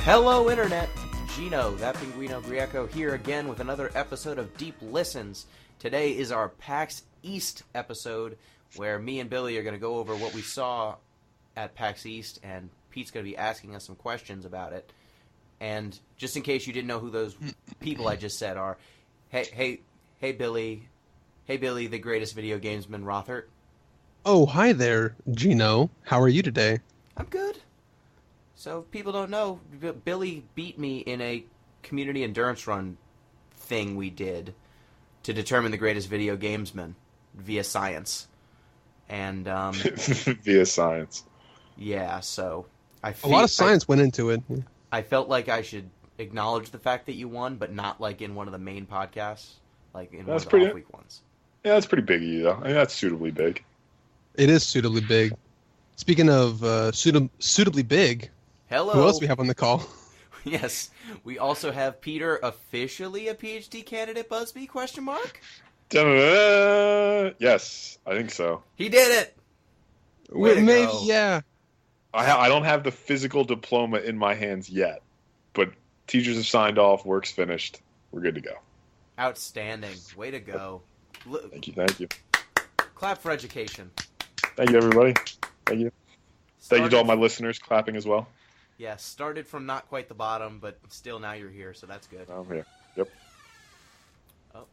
Hello, Internet! Gino, that Pinguino Grieco, here again with another episode of Deep Listens. Today is our PAX East episode, where me and Billy are going to go over what we saw at PAX East, and Pete's going to be asking us some questions about it. And just in case you didn't know who those people I just said are, hey, Billy, the greatest video gamesman, Rothert. Oh, hi there, Gino. How are you today? I'm good. So, if people don't know, Billy beat me in a community endurance run thing we did to determine the greatest video gamesman via science. And, via science. Yeah, so... A lot of science went into it. I felt like I should acknowledge the fact that you won, but not like in one of the main podcasts, like in one of the off-week ones. Yeah, that's pretty big of you, though. I mean, that's suitably big. It is suitably big. Speaking of suitably big... Hello. Who else we have on the call? Yes, we also have Peter, officially a PhD candidate, Busby, question mark? Yes, I think so. He did it! Maybe, yeah. I don't have the physical diploma in my hands yet, but teachers have signed off, work's finished, we're good to go. Outstanding. Way to go. Thank you. Clap for education. Thank you, everybody. Thank you. Thank you to all my listeners clapping as well. Yeah, started from not quite the bottom, but still now you're here, so that's good. I'm here. Yep. Oh.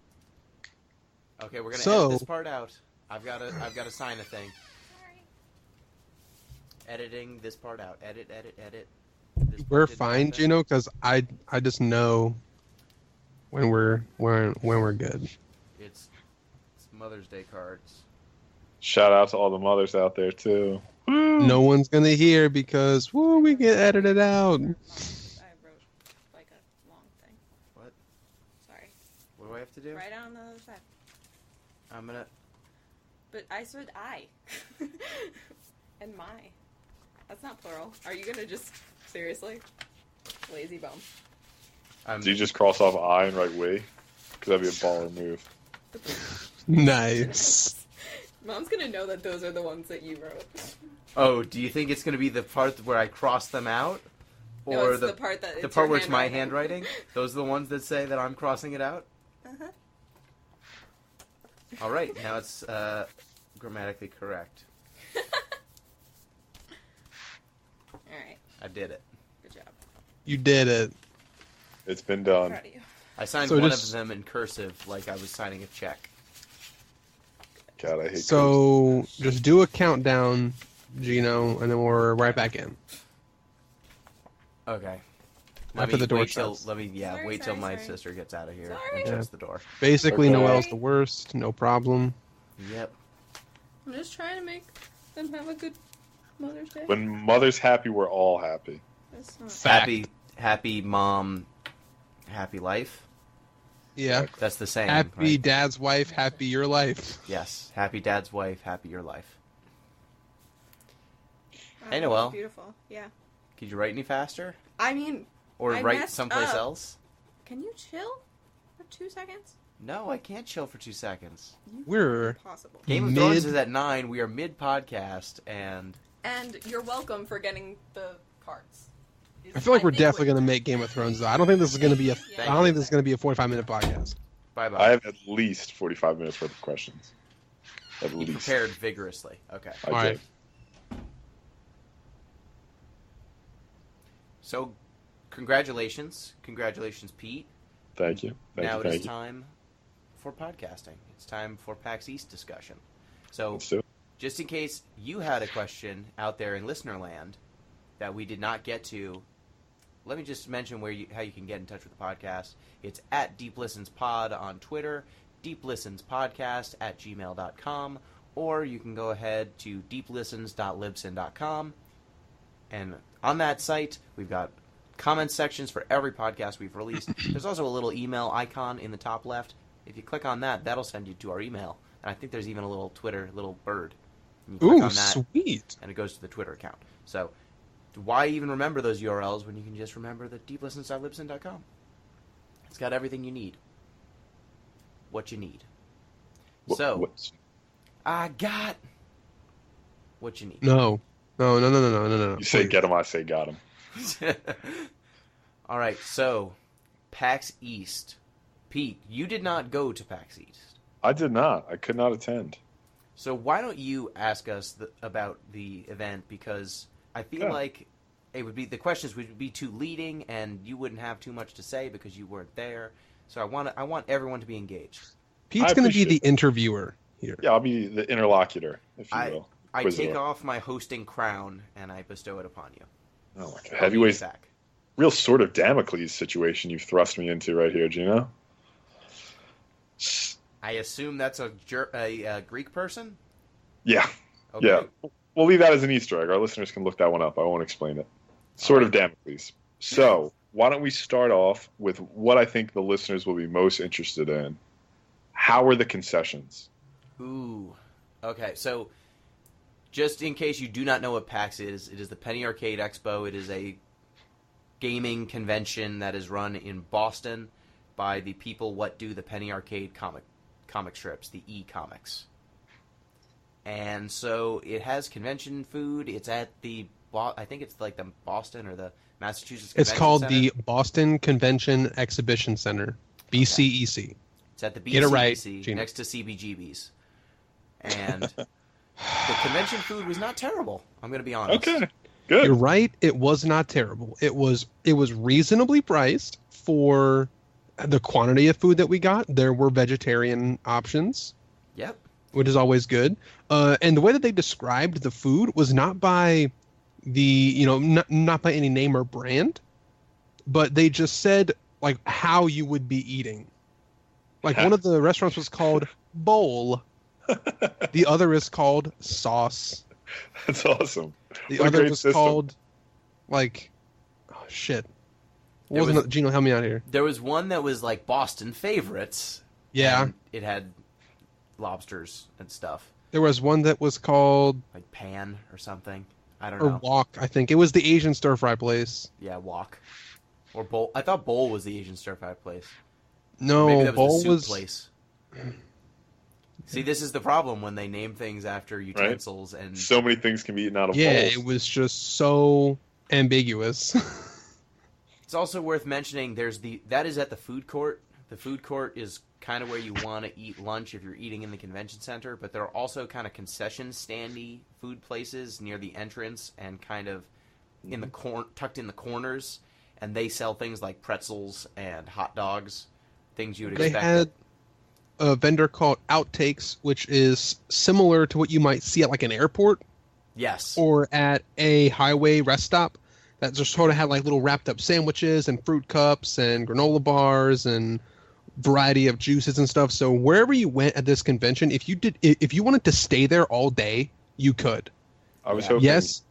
Okay, we're gonna edit this part out. I've got to sign a thing. Sorry. Editing this part out. Edit. We're fine, Gino, because I just know when we're good. It's Mother's Day cards. Shout out to all the mothers out there too. Woo! No one's gonna hear because we get edited out. I wrote like a long thing. What? Sorry. What do I have to do? Right on the other side. I'm gonna. But I said I. And my. That's not plural. Are you gonna just seriously? Lazy bum. Do you just cross off I and write we? Because that'd be a baller move. Nice. Mom's gonna know that those are the ones that you wrote. Oh, do you think it's gonna be the part where I cross them out, or no, it's the part that the part where it's my handwriting? Those are the ones that say that I'm crossing it out. All right, now it's grammatically correct. All right. I did it. Good job. You did it. It's been done. Proud of you. I signed one of them in cursive, like I was signing a check. God, I hate So just do a countdown, Gino, and then we're right back in. Okay. After the door wait shuts. till my sister gets out of here Sorry. and shuts the door. Basically, Okay. Noelle's the worst. No problem. Yep. I'm just trying to make them have a good Mother's Day. When mother's happy, we're all happy. That's not... Fact. Happy mom, happy life. Yeah. That's the same. Happy right? dad's wife, happy your life. Yes. Happy dad's wife, happy your life. Oh, Hey, Noelle. Beautiful. Yeah. Could you write any faster? I mean, Or I write messed someplace up. else? Can you chill for 2 seconds? No, I can't chill for 2 seconds. We're Impossible. Game of Thrones is at 9. We are mid-podcast, and... And you're welcome for getting the cards. I feel like we're definitely going to make Game of Thrones, though. I don't think this is going to be a 45-minute podcast. Bye-bye. I have at least 45 minutes worth of questions. At You least. prepared vigorously. Okay. I All did. right. So, congratulations. Congratulations, Pete. Thank you. Now it Thank is you. time for podcasting. It's time for PAX East discussion. So, Let's do it. just in case you had a question out there in listener land that we did not get to, let me just mention how you can get in touch with the podcast. It's at Deep Listens Pod on Twitter, deeplistenspodcast@gmail.com, or you can go ahead to deeplistens.libsyn.com. And on that site, we've got comment sections for every podcast we've released. There's also a little email icon in the top left. If you click on that, that'll send you to our email. And I think there's even a little Twitter, little bird. And you click Ooh, on that, sweet. and it goes to the Twitter account. So why even remember those URLs when you can just remember the deeplistens.libsyn.com? It's got everything you need. What you need. So, I got what you need. No. No. You say get him, I say got him. All right, so PAX East. Pete, you did not go to PAX East. I did not. I could not attend. So why don't you ask us about the event? Because I feel like the questions would be too leading, and you wouldn't have too much to say because you weren't there. So I want everyone to be engaged. Pete's going to be the interviewer here. Yeah, I'll be the interlocutor, if you will. I take off my hosting crown and I bestow it upon you. Oh my God. Heavyweight. Real sort of Damocles situation you've thrust me into right here, Gino. I assume that's a Greek person? Yeah. Okay. Yeah. We'll leave that as an Easter egg. Our listeners can look that one up. I won't explain it. Sort of Damocles. So, why don't we start off with what I think the listeners will be most interested in. How are the concessions? Ooh. Okay, so just in case you do not know what PAX is, it is the Penny Arcade Expo. It is a gaming convention that is run in Boston by the people what do the Penny Arcade comic strips, the e-comics. And so it has convention food. It's at I think it's like the Boston or the Massachusetts Convention It's called Center. the Boston Convention Exhibition Center, BCEC. It's at the BCEC Get it right, Gino. next to CBGB's. And the convention food was not terrible, I'm going to be honest. Okay, good. You're right. It was not terrible. It was reasonably priced for the quantity of food that we got. There were vegetarian options. Yep. Which is always good. And the way that they described the food was not by not by any name or brand, but they just said like how you would be eating. Like one of the restaurants was called Bowl. The other is called Sauce. That's awesome. The other was called like, oh shit. Gino, help me out here. There was one that was like Boston favorites. Yeah. And it had lobsters and stuff. There was one that was called like Pan or something. I don't know. Or Wok, I think. It was the Asian stir fry place. Yeah, Wok. Or Bowl. I thought Bowl was the Asian stir fry place. No, maybe that Bowl was the soup was place. See, this is the problem when they name things after utensils and so many things can be eaten out of bowls. Yeah, it was just so ambiguous. It's also worth mentioning that is at the food court. The food court is kind of where you want to eat lunch if you're eating in the convention center, but there are also kind of concession standy food places near the entrance and kind of in the tucked in the corners, and they sell things like pretzels and hot dogs, things you would expect. They had a vendor called Outtakes, which is similar to what you might see at like an airport. Yes. Or at a highway rest stop that just sort of had like little wrapped up sandwiches and fruit cups and granola bars and variety of juices and stuff. So wherever you went at this convention, if you wanted to stay there all day, you could. I was hoping. Yes,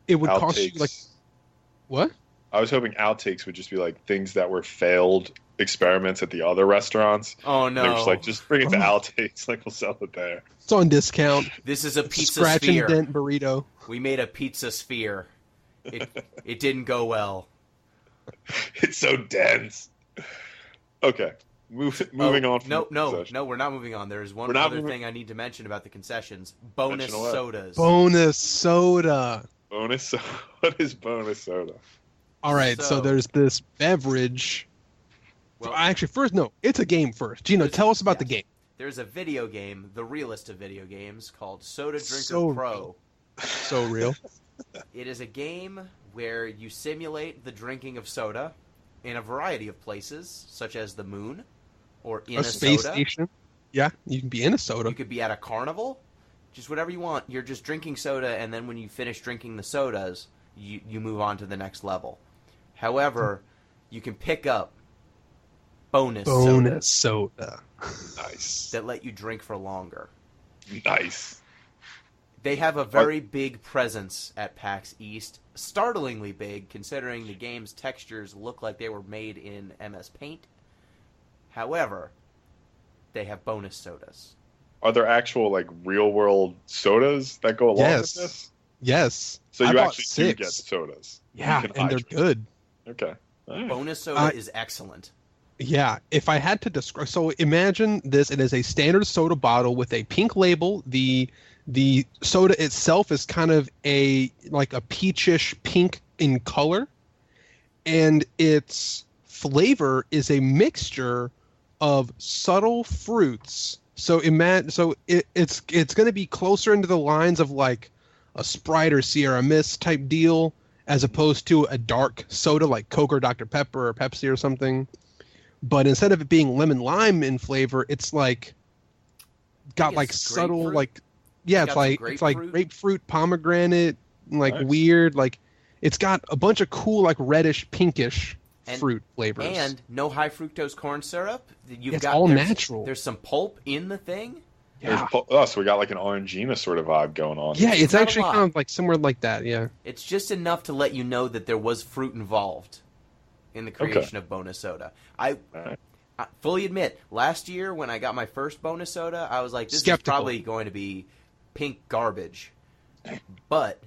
it would cost you like what? I was hoping Outtakes would just be like things that were failed experiments at the other restaurants. Oh no! They were just like, just bring it to Outtakes, like we'll sell it there. It's on discount. This is a pizza Scratch sphere. and dent burrito. We made a pizza sphere. It didn't go well. It's so dense. Okay. Moving on. No, we're not moving on. There is one other thing I need to mention about the concessions. Bonus sodas. Bonus soda. What is bonus soda? All right, so there's this beverage. Well, actually, it's a game first. Gino, tell us about the game. There's a video game, the realest of video games, called Soda Drinker Pro. So real. It is a game where you simulate the drinking of soda in a variety of places, such as the moon, or in a space soda. Station. Yeah, you can be in a soda. You could be at a carnival. Just whatever you want. You're just drinking soda, and then when you finish drinking the sodas, you move on to the next level. However, you can pick up bonus soda. Nice. That let you drink for longer. Nice. They have a very big presence at PAX East. Startlingly big, considering the game's textures look like they were made in MS Paint. However, they have bonus sodas. Are there actual, like, real-world sodas that go along with this? Yes. So you actually do get sodas. Yeah, and they're good. Okay. Right. Bonus soda is excellent. Yeah, if I had to describe... So imagine this. It is a standard soda bottle with a pink label. The soda itself is kind of like a peachish pink in color. and its flavor is a mixture of subtle fruits. So it's going to be closer into the lines of like a Sprite or Sierra Mist type deal, as opposed to a dark soda like Coke or Dr. Pepper or Pepsi or something. But instead of it being lemon lime in flavor, it's like got like subtle like it's like grapefruit, pomegranate, like Nice. weird, like it's got a bunch of cool like reddish pinkish fruit flavors. And no high fructose corn syrup. It's all natural. There's some pulp in the thing. Yeah. So we got like an Orangina sort of vibe going on. Yeah, it's not actually a lot. kind of like somewhere like that, yeah. It's just enough to let you know that there was fruit involved in the creation of bonus soda. I fully admit, last year when I got my first bonus soda, I was like, this is probably going to be pink garbage. But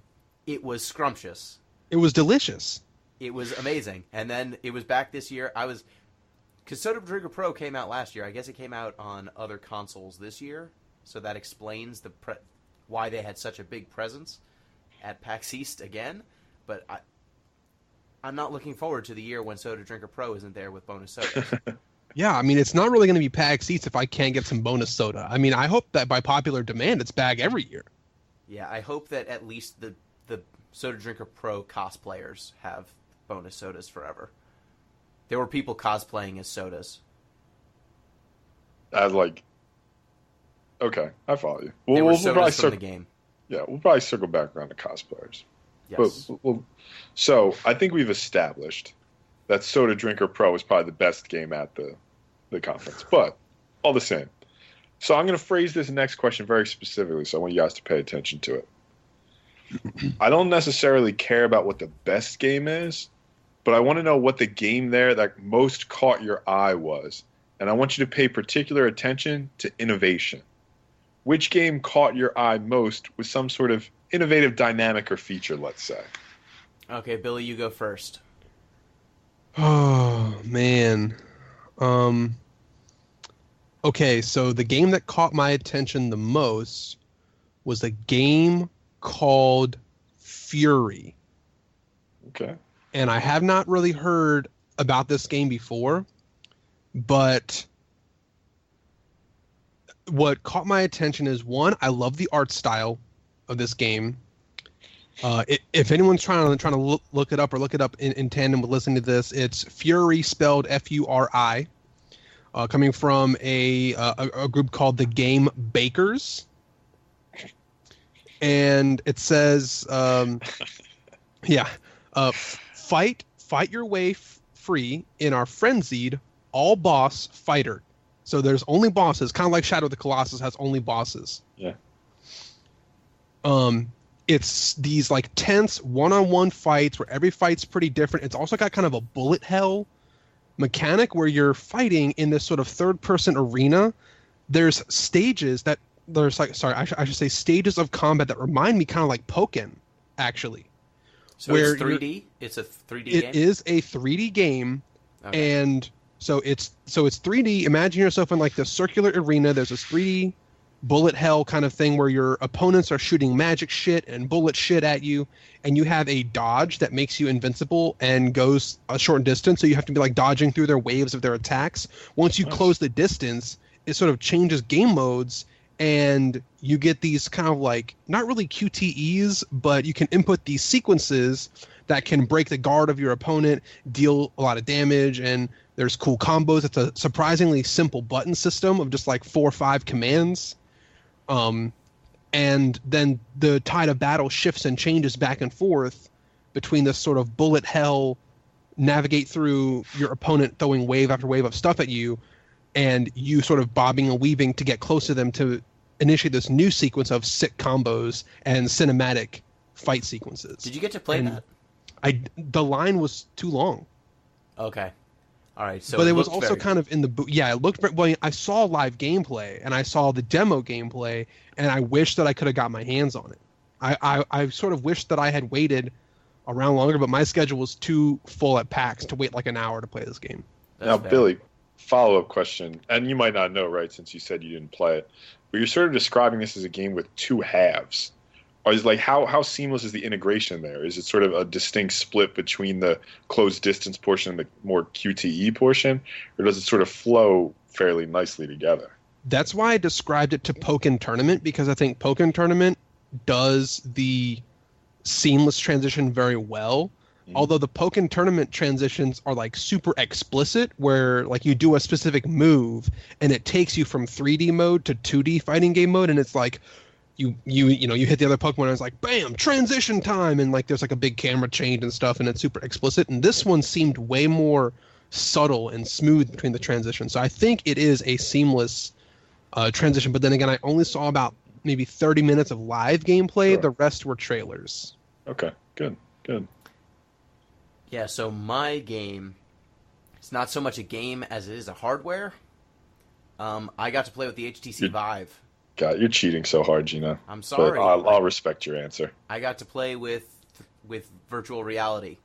it was scrumptious. It was delicious. It was amazing. And then it was back this year. Because Soda Drinker Pro came out last year. I guess it came out on other consoles this year. So that explains why they had such a big presence at PAX East again. But I'm not looking forward to the year when Soda Drinker Pro isn't there with bonus sodas. Yeah, I mean, it's not really going to be PAX East if I can't get some bonus soda. I mean, I hope that by popular demand, it's back every year. Yeah, I hope that at least the Soda Drinker Pro cosplayers have bonus sodas forever. There were people cosplaying as sodas. Okay, I follow you. They were We'll sodas probably from the game. Yeah, we'll probably circle back around to cosplayers. Yes. So I think we've established that Soda Drinker Pro is probably the best game at the conference. But all the same. So I'm going to phrase this next question very specifically, so I want you guys to pay attention to it. I don't necessarily care about what the best game is, but I want to know what the game there that most caught your eye was. And I want you to pay particular attention to innovation. Which game caught your eye most with some sort of innovative dynamic or feature, let's say? Okay, Billy, you go first. Oh, man. Okay, so the game that caught my attention the most was a game called Fury. Okay. And I have not really heard about this game before, but what caught my attention is, one, I love the art style of this game. If anyone's trying to look it up or look it up in tandem with listening to this, it's Fury, spelled F-U-R-I, coming from a group called the Game Bakers. And it says, fight your way free in our frenzied all-boss fighter. So there's only bosses, kind of like Shadow of the Colossus has only bosses. Yeah. It's these like tense one-on-one fights where every fight's pretty different. It's also got kind of a bullet hell mechanic where you're fighting in this sort of third-person arena. There's stages that I should say stages of combat that remind me kind of like Pokken, actually. So it's 3D? It's a 3D game? It is a 3D game, Okay. and so it's 3D. Imagine yourself in like the circular arena. There's this 3D bullet hell kind of thing where your opponents are shooting magic shit and bullet shit at you, and you have a dodge that makes you invincible and goes a short distance, so you have to be like dodging through their waves of their attacks. Once you close the distance, it sort of changes game modes, and you get these kind of like, not really QTEs, but you can input these sequences that can break the guard of your opponent, deal a lot of damage, and there's cool combos. It's a surprisingly simple button system of just like 4 or 5 commands. And then the tide of battle shifts and changes back and forth between this sort of bullet hell, navigate through your opponent throwing wave after wave of stuff at you, and you sort of bobbing and weaving to get close to them to initiate this new sequence of sick combos and cinematic fight sequences. Did you get to play that? The line was too long. Okay. All right. So but it was also kind of in the it looked well. I saw live gameplay and I saw the demo gameplay, and I wish that I could have got my hands on it. I sort of wished that I had waited around longer, but my schedule was too full at PAX to wait like an hour to play this game. Now, Billy, follow-up question, and you might not know, right, since you said you didn't play it, but you're sort of describing this as a game with 2 halves. Or is like how seamless is the integration there? Is it sort of a distinct split between the closed distance portion and the more QTE portion, or does it sort of flow fairly nicely together? That's why I described it to Pokken Tournament, because I think Pokken Tournament does the seamless transition very well. Although the Pokken Tournament transitions are like super explicit, where like you do a specific move and it takes you from 3D mode to 2D fighting game mode, and it's like you hit the other Pokemon and it's like bam, transition time, and like there's like a big camera change and stuff, and it's super explicit. And this one seemed way more subtle and smooth between the transitions. So I think it is a seamless transition. But then again, I only saw about maybe 30 minutes of live gameplay. Sure. The rest were trailers. Okay, good. Yeah, so my game, it's not so much a game as it is a hardware. I got to play with the HTC Vive. God, you're cheating so hard, Gino. I'm sorry. But I'll respect your answer. I got to play with virtual reality.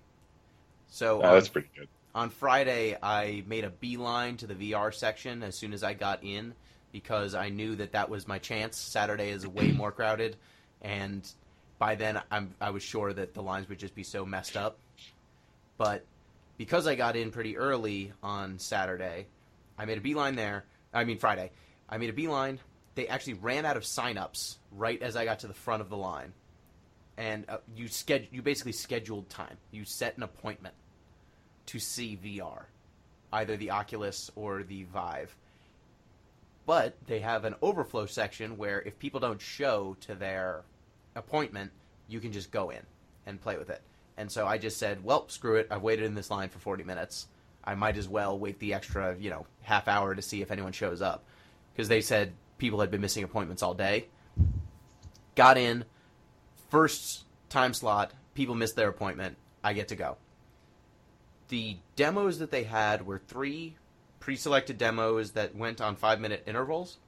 So That's pretty good. On Friday, I made a beeline to the VR section as soon as I got in, because I knew that was my chance. Saturday is way more crowded, and by then I was sure that the lines would just be so messed up. But because I got in pretty early on Saturday, I made a beeline there. Friday. I made a beeline. They actually ran out of sign-ups right as I got to the front of the line. And you basically scheduled time. You set an appointment to see VR, either the Oculus or the Vive. But they have an overflow section where if people don't show to their appointment, you can just go in and play with it. And so I just said, well, screw it. I've waited in this line for 40 minutes. I might as well wait the extra, half hour to see if anyone shows up. Because they said people had been missing appointments all day. Got in. First time slot. People missed their appointment. I get to go. The demos that they had were 3 pre-selected demos that went on 5-minute intervals.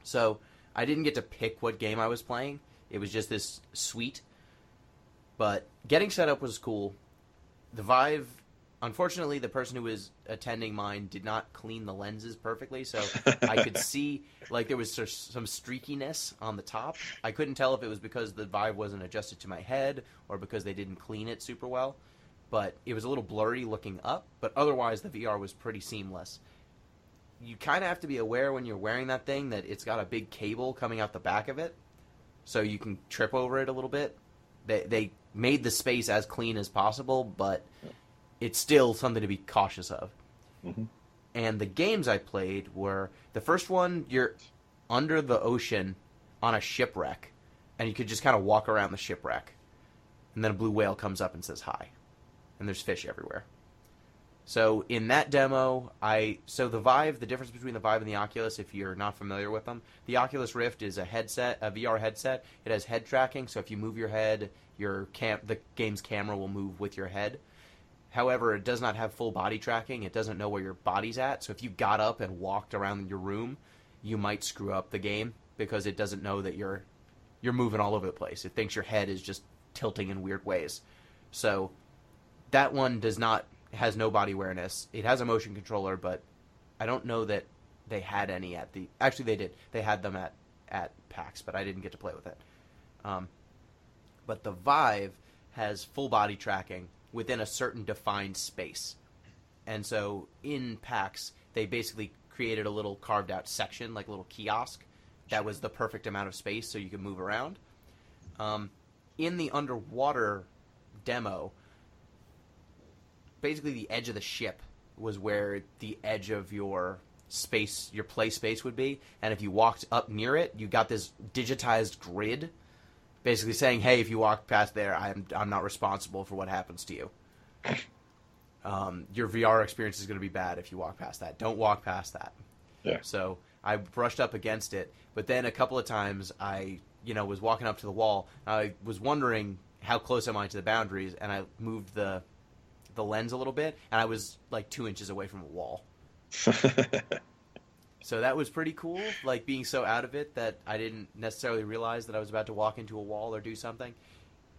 So I didn't get to pick what game I was playing. It was just this suite. But getting set up was cool. The Vive, unfortunately, the person who was attending mine did not clean the lenses perfectly, so I could see, like, there was some streakiness on the top. I couldn't tell if it was because the Vive wasn't adjusted to my head or because they didn't clean it super well. But it was a little blurry looking up, but otherwise the VR was pretty seamless. You kind of have to be aware when you're wearing that thing that it's got a big cable coming out the back of it, so you can trip over it a little bit. They made the space as clean as possible, but it's still something to be cautious of. Mm-hmm. And the games I played were, the first one, you're under the ocean on a shipwreck, and you could just kind of walk around the shipwreck. And then a blue whale comes up and says hi. And there's fish everywhere. So in that demo, the Vive, the difference between the Vive and the Oculus, if you're not familiar with them, the Oculus Rift is a VR headset. It has head tracking, so if you move your head, the game's camera will move with your head. However, it does not have full body tracking. It doesn't know where your body's at. So if you got up and walked around your room, you might screw up the game because it doesn't know that you're moving all over the place. It thinks your head is just tilting in weird ways. So that one has no body awareness. It has a motion controller, but I don't know that they had any at the... Actually, they did. They had them at PAX, but I didn't get to play with it. But the Vive has full body tracking within a certain defined space. And so in PAX, they basically created a little carved out section, like a little kiosk, that was the perfect amount of space so you could move around. In the underwater demo, basically the edge of the ship was where the edge of your space, your play space would be. And if you walked up near it, you got this digitized grid basically saying, hey, if you walk past there, I'm not responsible for what happens to you. Your VR experience is going to be bad if you walk past that. Don't walk past that. Yeah. So I brushed up against it, but then a couple of times I, was walking up to the wall. I was wondering how close am I to the boundaries, and I moved the lens a little bit, and I was like 2 inches away from a wall. So that was pretty cool, like being so out of it that I didn't necessarily realize that I was about to walk into a wall or do something.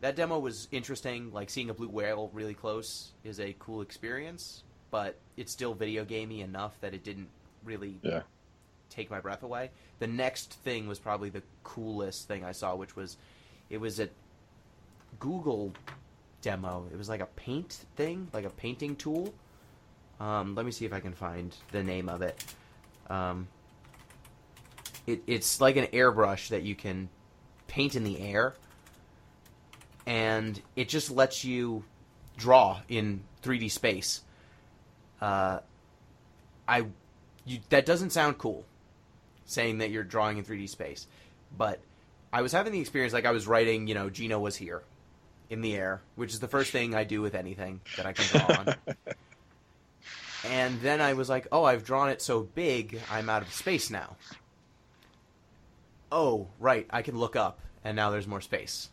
That demo was interesting, like seeing a blue whale really close is a cool experience, but it's still video gamey enough that it didn't really take my breath away. The next thing was probably the coolest thing I saw, which was It was a Google demo. It was like a paint thing, like a painting tool. Let me see if I can find the name of it. It's like an airbrush that you can paint in the air, and it just lets you draw in 3D space. That doesn't sound cool, saying that you're drawing in 3D space, but I was having the experience like I was writing, Gino was here in the air, which is the first thing I do with anything that I can draw on. And then I was like, oh, I've drawn it so big, I'm out of space now. Oh, right, I can look up, and now there's more space.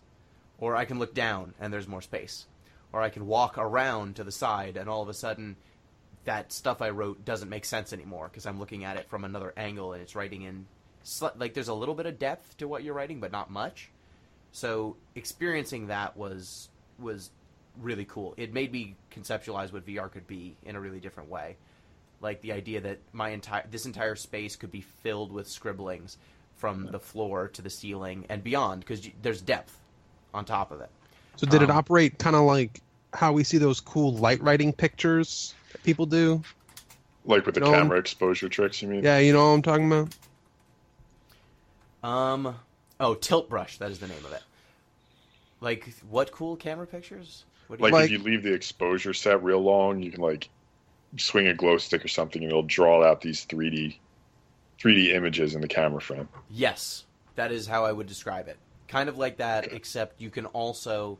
Or I can look down, and there's more space. Or I can walk around to the side, and all of a sudden, that stuff I wrote doesn't make sense anymore, because I'm looking at it from another angle, and it's writing in... Like, there's a little bit of depth to what you're writing, but not much. So, experiencing that was really cool. It made me conceptualize what VR could be in a really different way. Like, the idea that this entire space could be filled with scribblings from the floor to the ceiling and beyond, because there's depth on top of it. So did it operate kind of like how we see those cool light writing pictures that people do? Like with the camera exposure tricks, you mean? Yeah, you know what I'm talking about? Tilt brush, that is the name of it. Like, what cool camera pictures? If you leave the exposure set real long, you can swing a glow stick or something, and it'll draw out these 3D images in the camera frame. Yes, that is how I would describe it. Kind of like that, okay. Except you can also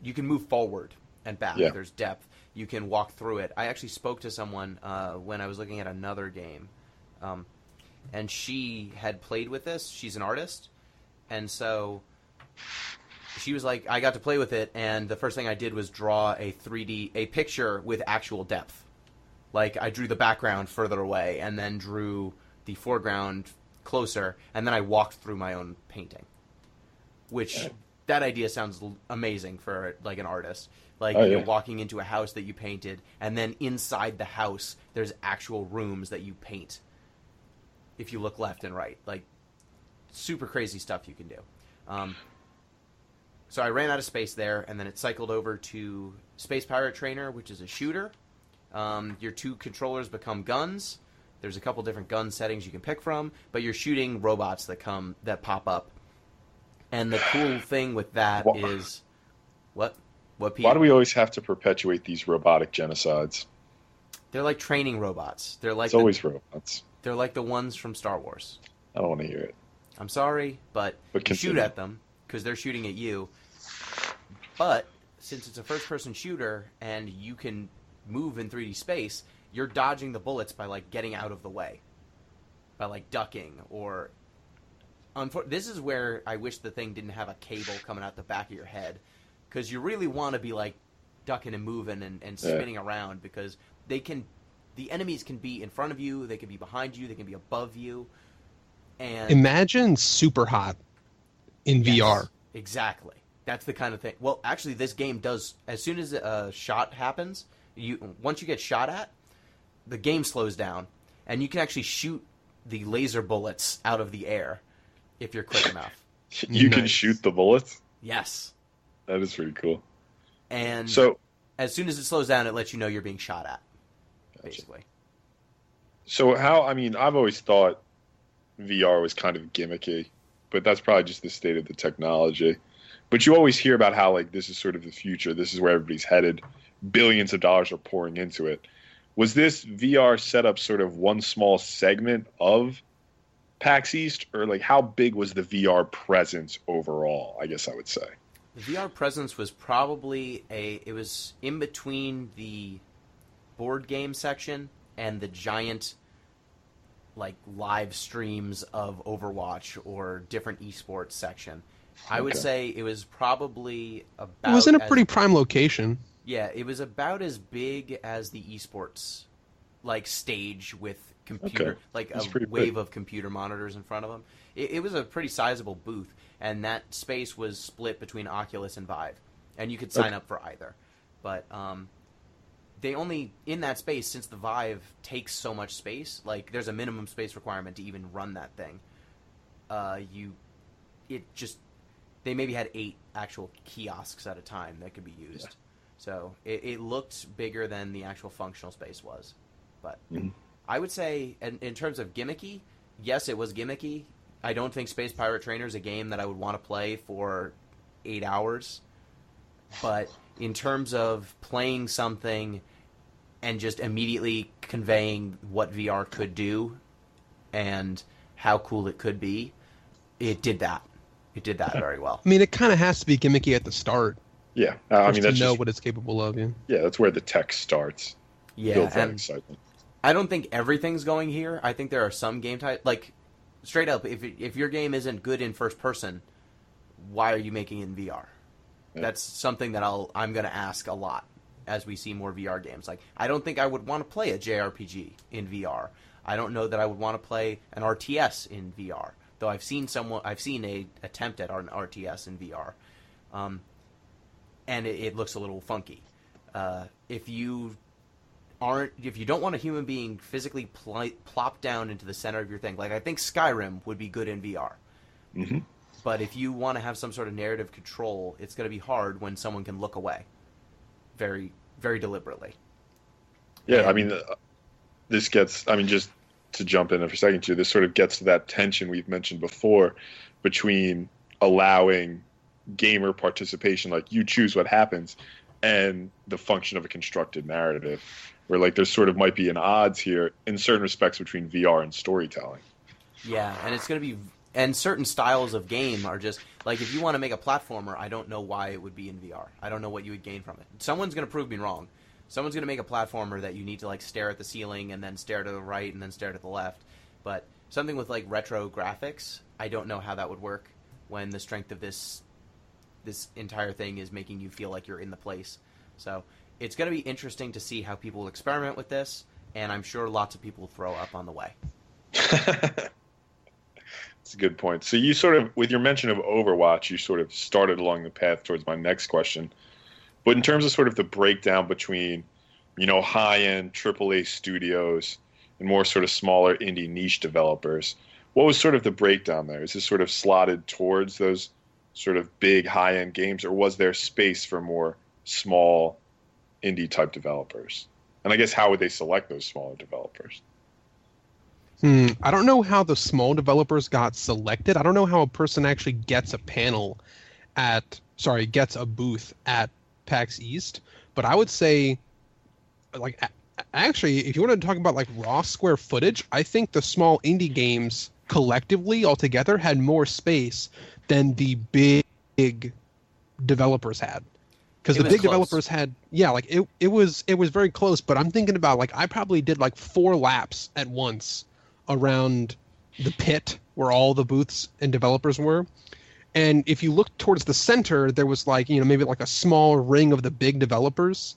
you can move forward and back. Yeah. There's depth. You can walk through it. I actually spoke to someone when I was looking at another game, and she had played with this. She's an artist, and so she was like, I got to play with it, and the first thing I did was draw a picture with actual depth. Like, I drew the background further away, and then drew the foreground closer, and then I walked through my own painting. Which, that idea sounds amazing for, an artist. You're walking into a house that you painted, and then inside the house, there's actual rooms that you paint. If you look left and right. Super crazy stuff you can do. So I ran out of space there, and then it cycled over to Space Pirate Trainer, which is a shooter. Your two controllers become guns. There's a couple different gun settings you can pick from, but you're shooting robots that pop up. And the cool thing with that is... What, Pete? Why do we always have to perpetuate these robotic genocides? They're like training robots. It's always robots. They're like the ones from Star Wars. I don't want to hear it. I'm sorry, but you shoot at them, because they're shooting at you. But since it's a first-person shooter, and you can move in 3D space, you're dodging the bullets by getting out of the way, by ducking or. This is where I wish the thing didn't have a cable coming out the back of your head, because you really want to be ducking and moving and spinning around, because the enemies can be in front of you, they can be behind you, they can be above you, and imagine super hot in VR. Exactly. That's the kind of thing. Well, actually, this game does. As soon as a shot happens, once you get shot at, the game slows down, and you can actually shoot the laser bullets out of the air if you're quick enough. You can shoot the bullets? Yes. That is pretty cool. And as soon as it slows down, it lets you know you're being shot at, basically. So I've always thought VR was kind of gimmicky, but that's probably just the state of the technology. But you always hear about how this is sort of the future. This is where everybody's headed. Billions of dollars are pouring into it. Was this VR setup sort of one small segment of PAX East, or how big was the VR presence overall? I guess I would say the VR presence was probably it was in between the board game section and the giant live streams of Overwatch or different esports section. I would say it was probably about... It was in a pretty prime location. Yeah, it was about as big as the esports stage with computer, a wave of computer monitors in front of them. It was a pretty sizable booth, and that space was split between Oculus and Vive, and you could sign up for either. But they only, in that space, since the Vive takes so much space, there's a minimum space requirement to even run that thing. they maybe had 8 actual kiosks at a time that could be used. Yeah. So it looked bigger than the actual functional space was. But I would say, in terms of gimmicky, yes, it was gimmicky. I don't think Space Pirate Trainer is a game that I would want to play for 8 hours. But in terms of playing something and just immediately conveying what VR could do and how cool it could be, it did that. It did that very well. I mean, it kind of has to be gimmicky at the start. Yeah, I mean, that's to know what it's capable of. Yeah, that's where the tech starts. Yeah, and excitement. I don't think everything's going here. I think there are some game types, like straight up, if your game isn't good in first person, why are you making it in VR? Yeah. That's something that I'm going to ask a lot as we see more VR games. Like, I don't think I would want to play a JRPG in VR. I don't know that I would want to play an RTS in VR. Though I've seen a attempt at an RTS in VR, and it looks a little funky. If you don't want a human being physically plopped down into the center of your thing, like I think Skyrim would be good in VR. Mm-hmm. But if you want to have some sort of narrative control, it's going to be hard when someone can look away, very, very deliberately. Yeah, and, I mean, this gets. I mean, just to jump in for a second too, this sort of gets to that tension we've mentioned before between allowing gamer participation, like you choose what happens, and the function of a constructed narrative, where like there sort of might be an odds here in certain respects between VR and storytelling. Yeah, and it's going to be, and certain styles of game are just, like if you want to make a platformer, I don't know why it would be in VR. I don't know what you would gain from it. Someone's going to prove me wrong. Someone's going to make a platformer that you need to like stare at the ceiling and then stare to the right and then stare to the left. But something with like retro graphics, I don't know how that would work when the strength of this entire thing is making you feel like you're in the place. So it's going to be interesting to see how people experiment with this, and I'm sure lots of people will throw up on the way. That's a good point. So you sort of, with your mention of Overwatch, you sort of started along the path towards my next question. But in terms of sort of the breakdown between, high-end AAA studios and more sort of smaller indie niche developers, what was sort of the breakdown there? Is this sort of slotted towards those sort of big high-end games, or was there space for more small indie-type developers? And I guess how would they select those smaller developers? I don't know how the small developers got selected. I don't know how a person actually gets a booth at PAX East, but I would say, like, actually, if you want to talk about like raw square footage, I think the small indie games collectively altogether had more space than the big developers had, because the big close. Developers had, it was very close. But I'm thinking about, like, I probably did like 4 laps at once around the pit where all the booths and developers were. And if you look towards the center, there was like, maybe like a small ring of the big developers.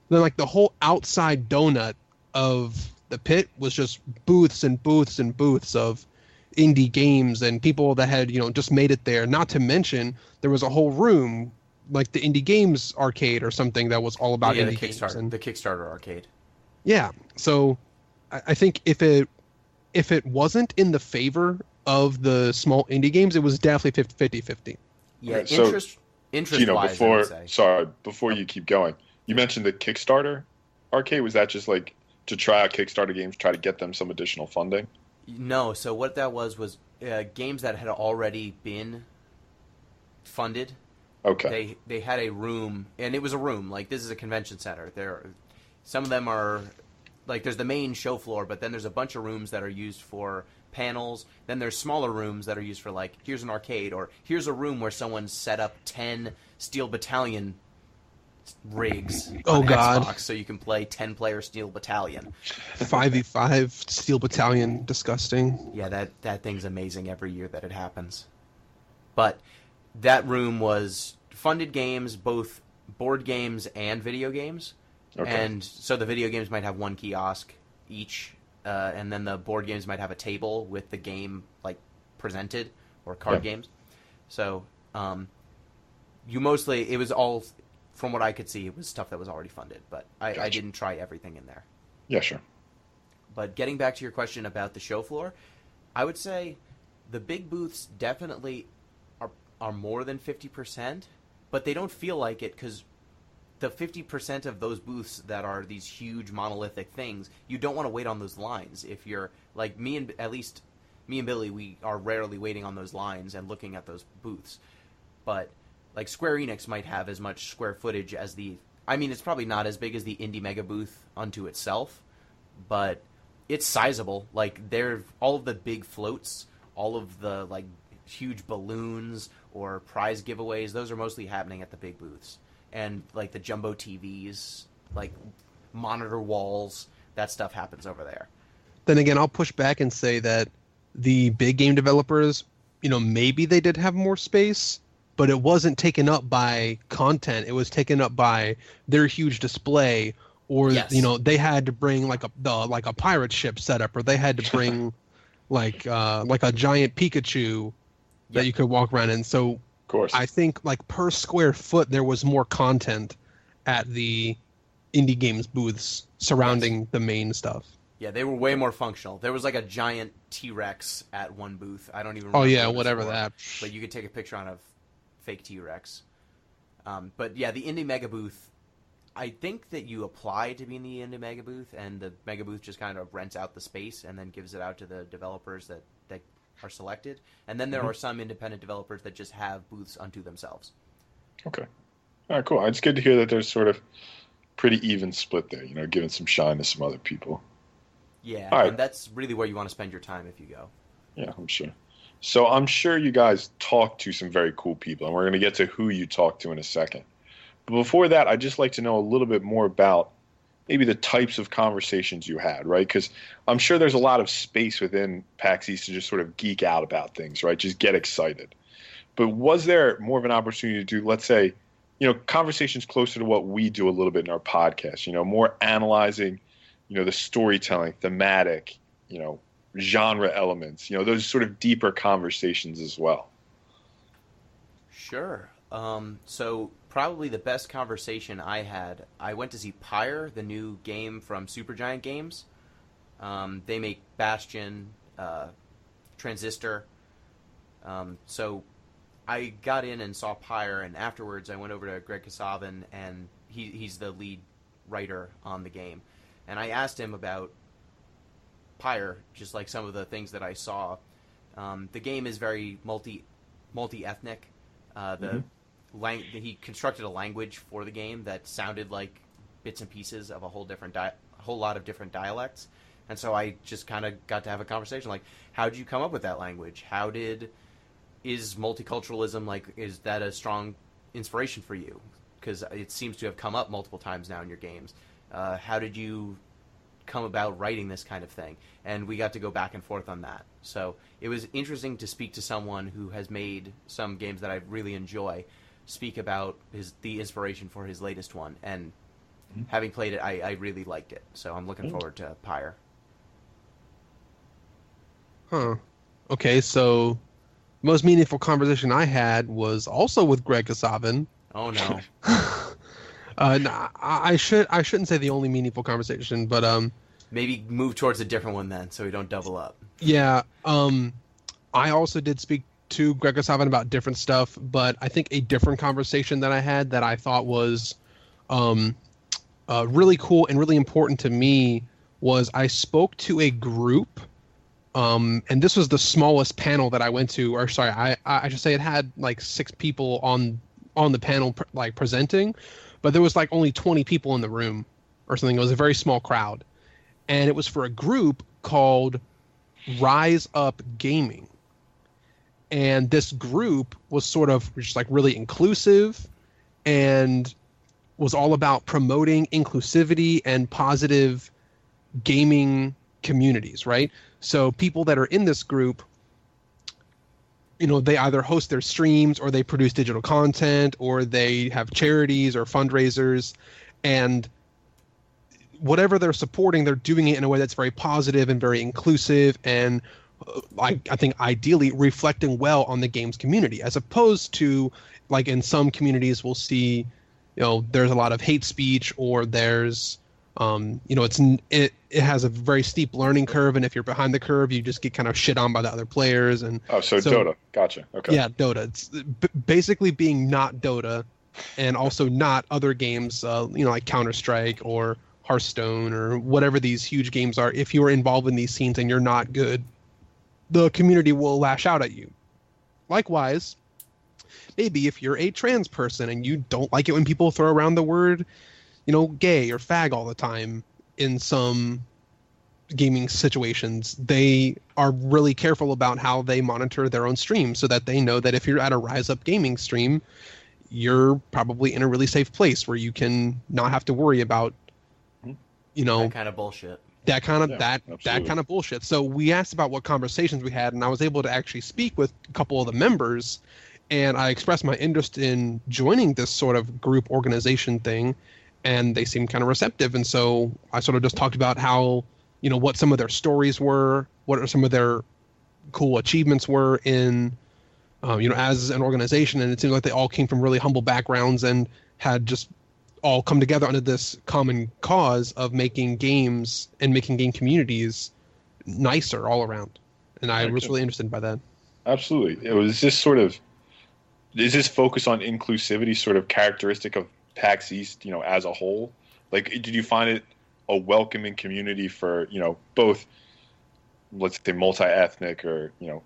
Then like the whole outside donut of the pit was just booths and booths and booths of indie games and people that had, just made it there. Not to mention there was a whole room like the Indie Games arcade or something that was all about indie games. The Kickstarter arcade. Yeah. So I think if it wasn't in the favor of the small indie games, it was definitely 50-50. Yeah, so, interest-wise, before you keep going, you mentioned the Kickstarter arcade. Was that just like to try out Kickstarter games, try to get them some additional funding? No, so what that was games that had already been funded. Okay. They had a room, and it was a room, like this is a convention center. Some of them are, like there's the main show floor, but then there's a bunch of rooms that are used for panels. Then there's smaller rooms that are used for, like, here's an arcade, or here's a room where someone set up 10 Steel Battalion rigs on Xbox, so you can play 10-player Steel Battalion. 5v5 Steel Battalion, disgusting. Yeah, that thing's amazing every year that it happens. But that room was funded games, both board games and video games. Okay. And so the video games might have one kiosk each, and then the board games might have a table with the game like presented, or card games. So it was all, from what I could see, it was stuff that was already funded, but I didn't try everything in there. Yeah, sure. But getting back to your question about the show floor, I would say the big booths definitely are more than 50%, but they don't feel like it because the 50% of those booths that are these huge monolithic things, you don't want to wait on those lines. If you're like me, and at least me and Billy, we are rarely waiting on those lines and looking at those booths. But like Square Enix might have as much square footage as it's probably not as big as the Indie Mega booth unto itself, but it's sizable. Like all of the big floats, all of the like huge balloons or prize giveaways, those are mostly happening at the big booths. And like the jumbo TVs, like monitor walls, that stuff happens over there. Then again, I'll push back and say that the big game developers, maybe they did have more space, but it wasn't taken up by content. It was taken up by their huge display, or yes. They had to bring like a pirate ship setup, or they had to bring like a giant Pikachu that you could walk around in. So of course, I think like per square foot there was more content at the indie games booths surrounding the main stuff. Yeah, they were way more functional. There was like a giant T-Rex at one booth. I don't even remember. Oh yeah, whatever that. But you could take a picture on a fake T-Rex. But yeah, the Indie Mega booth, I think that you apply to be in the Indie Mega booth, and the Mega booth just kind of rents out the space and then gives it out to the developers that are selected. And then there are some independent developers that just have booths unto themselves. Okay. All right, cool. It's good to hear that there's sort of pretty even split there, giving some shine to some other people. Yeah, all right. And that's really where you want to spend your time if you go. Yeah, I'm sure. So I'm sure you guys talked to some very cool people, and we're going to get to who you talked to in a second. But before that, I'd just like to know a little bit more about maybe the types of conversations you had, right? Because I'm sure there's a lot of space within PAX East to just sort of geek out about things, right? Just get excited. But was there more of an opportunity to do, let's say, conversations closer to what we do a little bit in our podcast, more analyzing, the storytelling, thematic, genre elements, those sort of deeper conversations as well? Sure. So probably the best conversation I had, I went to see Pyre, the new game from Supergiant Games. They make Bastion, Transistor. So I got in and saw Pyre, and afterwards I went over to Greg Kasavin, and he's the lead writer on the game. And I asked him about Pyre, just like some of the things that I saw. The game is very multi-ethnic. He constructed a language for the game that sounded like bits and pieces of a whole lot of different dialects. And so I just kind of got to have a conversation like, how did you come up with that language? Is multiculturalism, is that a strong inspiration for you? Because it seems to have come up multiple times now in your games. How did you come about writing this kind of thing? And we got to go back and forth on that. So it was interesting to speak to someone who has made some games that I really enjoy, speak about the inspiration for his latest one. And having played it, I really liked it. So I'm looking forward to Pyre. Huh. Okay, so the most meaningful conversation I had was also with Greg Kasavin. Oh no. No, I shouldn't say the only meaningful conversation, but maybe move towards a different one then, so we don't double up. Yeah. I also did speak to Greg Kasavin about different stuff, but I think a different conversation that I had that I thought was really cool and really important to me was I spoke to a group, and this was the smallest panel that I went to, or sorry, I should say it had like 6 people on the panel presenting, but there was like only 20 people in the room or something. It was a very small crowd. And it was for a group called Rise Up Gaming. And this group was sort of just like really inclusive and was all about promoting inclusivity and positive gaming communities, right? So people that are in this group, they either host their streams or they produce digital content or they have charities or fundraisers, and whatever they're supporting, they're doing it in a way that's very positive and very inclusive and I think ideally reflecting well on the games community, as opposed to like in some communities we'll see, there's a lot of hate speech or there's You know, it has a very steep learning curve, and if you're behind the curve, you just get kind of shit on by the other players. And Oh, so Dota. Gotcha. Okay. yeah, Dota. It's basically being not Dota, and also not other games, you know, like Counter-Strike or Hearthstone or whatever these huge games are. If you are involved in these scenes and you're not good, the community will lash out at you. Likewise, maybe if you're a trans person and you don't like it when people throw around the word, you know, gay or fag all the time in some gaming situations, they are really careful about how they monitor their own stream so that they know that if you're at a Rise Up Gaming stream, you're probably in a really safe place where you can not have to worry about, you know, That kind of bullshit. that kind of Yeah, that absolutely. kind of bullshit. So we asked about what conversations we had, and I was able to actually speak with a couple of the members, and I expressed my interest in joining this sort of group organization thing, and they seemed kind of receptive. And so I sort of just talked about how, you know, what some of their stories were, what are some of their cool achievements were in, you know, as an organization. And it seems like they all came from really humble backgrounds and had just all come together under this common cause of making games and making game communities nicer all around. And I was really interested by that. Absolutely. It was this sort of, is this focus on inclusivity sort of characteristic of PAX East, you know, as a whole? Like, did you find it a welcoming community for, you know, both, let's say, multi-ethnic or, you know,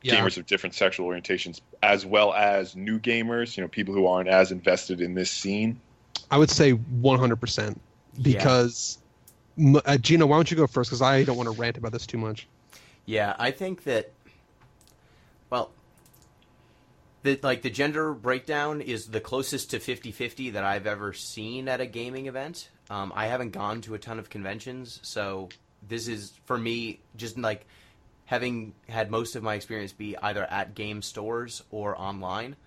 gamers of different sexual orientations, as well as new gamers, you know, people who aren't as invested in this scene? I would say 100%, because Gino, why don't you go first? Because I don't want to rant about this too much. Yeah, I think that, well, the gender breakdown is the closest to 50-50 that I've ever seen at a gaming event. I haven't gone to a ton of conventions, so this is, for me, just like having had most of my experience be either at game stores or online.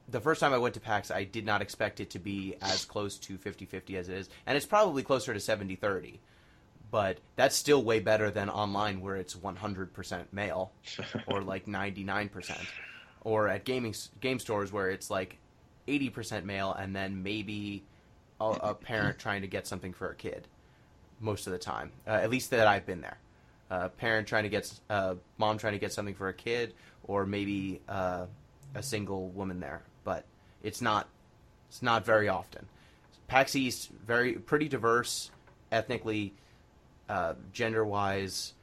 The first time I went to PAX, I did not expect it to be as close to 50-50 as it is. And it's probably closer to 70-30. But that's still way better than online where it's 100% male or like 99%. Or at game stores where it's like 80% male and then maybe a parent trying to get something for a kid most of the time. At least that I've been there. Parent trying to get, mom trying to get something for a kid, or maybe a single woman there. But it's not very often. PAX East, pretty diverse ethnically, gender-wise,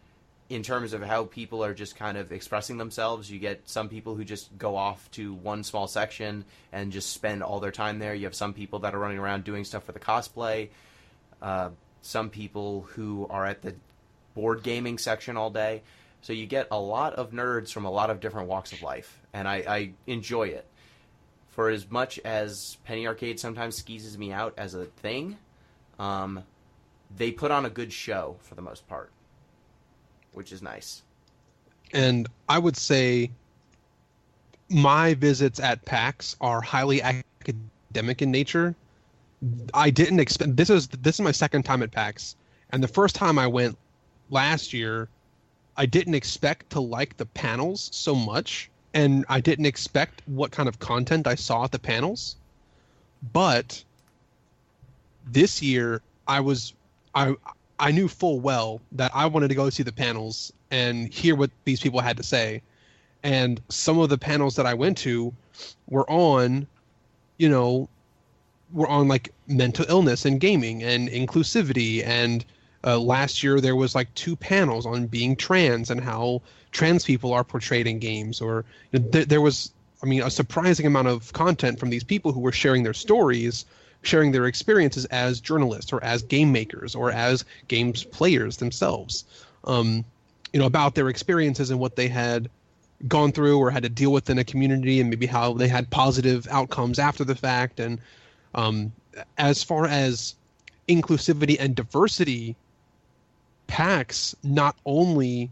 in terms of how people are just kind of expressing themselves. You get some people who just go off to one small section and just spend all their time there. You have some people that are running around doing stuff for the cosplay. Some people who are at the board gaming section all day. So you get a lot of nerds from a lot of different walks of life, and I enjoy it. For as much as Penny Arcade sometimes skeezes me out as a thing, they put on a good show for the most part, which is nice. And I would say my visits at PAX are highly academic in nature. I didn't expect, this is my second time at PAX, and the first time I went last year, I didn't expect to like the panels so much, and I didn't expect what kind of content I saw at the panels. But this year, I knew full well that I wanted to go see the panels and hear what these people had to say. And some of the panels that I went to were on, you know, like mental illness and gaming and inclusivity. And last year there was like 2 panels on being trans and how trans people are portrayed in games. Or there was, I mean, a surprising amount of content from these people who were sharing their stories, sharing their experiences as journalists or as game makers or as games players themselves, about their experiences and what they had gone through or had to deal with in a community, and maybe how they had positive outcomes after the fact. And as far as inclusivity and diversity, PAX not only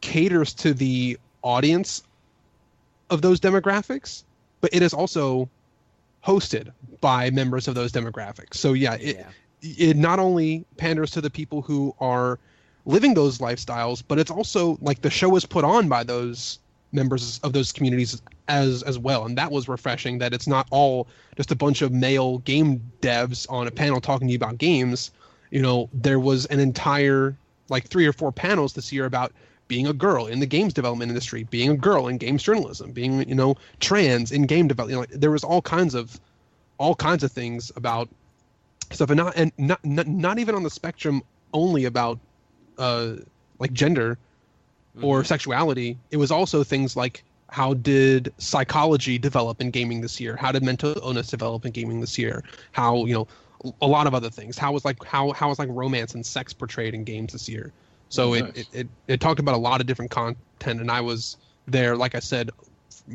caters to the audience of those demographics, but it is also hosted by members of those demographics. So it not only panders to the people who are living those lifestyles, but it's also like the show is put on by those members of those communities as well, and that was refreshing. That it's not all just a bunch of male game devs on a panel talking to you about games. There was an entire 3 or 4 panels this year about being a girl in the games development industry, being a girl in games journalism, being trans in game development. There was all kinds of things about stuff, and not even on the spectrum only about gender or sexuality. It was also things like, how did psychology develop in gaming this year? How did mental illness develop in gaming this year? How a lot of other things. How was romance and sex portrayed in games this year? So nice. it talked about a lot of different content, and I was there, like I said,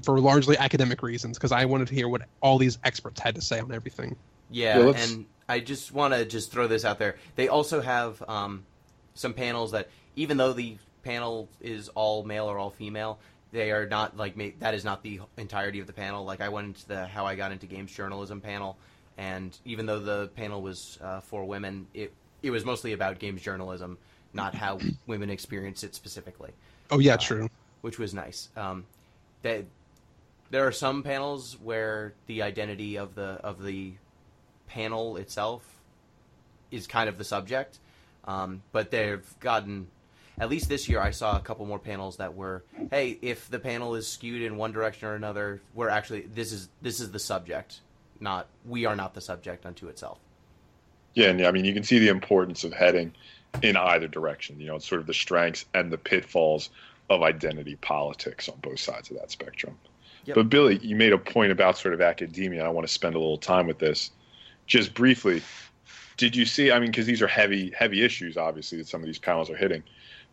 for largely academic reasons, because I wanted to hear what all these experts had to say on everything. Yeah, and I just want to throw this out there. They also have some panels that, even though the panel is all male or all female, they are not that is not the entirety of the panel. I went into the How I Got Into Games Journalism panel, and even though the panel was for women, it was mostly about games journalism, not how women experience it specifically. Oh yeah, true. Which was nice. There are some panels where the identity of the panel itself is kind of the subject, but they've gotten, at least this year, I saw a couple more panels that were, hey, if the panel is skewed in one direction or another, we're actually this is the subject, not we are not the subject unto itself. Yeah, and I mean, you can see the importance of heading in either direction. It's sort of the strengths and the pitfalls of identity politics on both sides of that spectrum. Yep. But Billy, you made a point about sort of academia, and I want to spend a little time with this. Just briefly, did you see, because these are heavy issues, obviously, that some of these panels are hitting.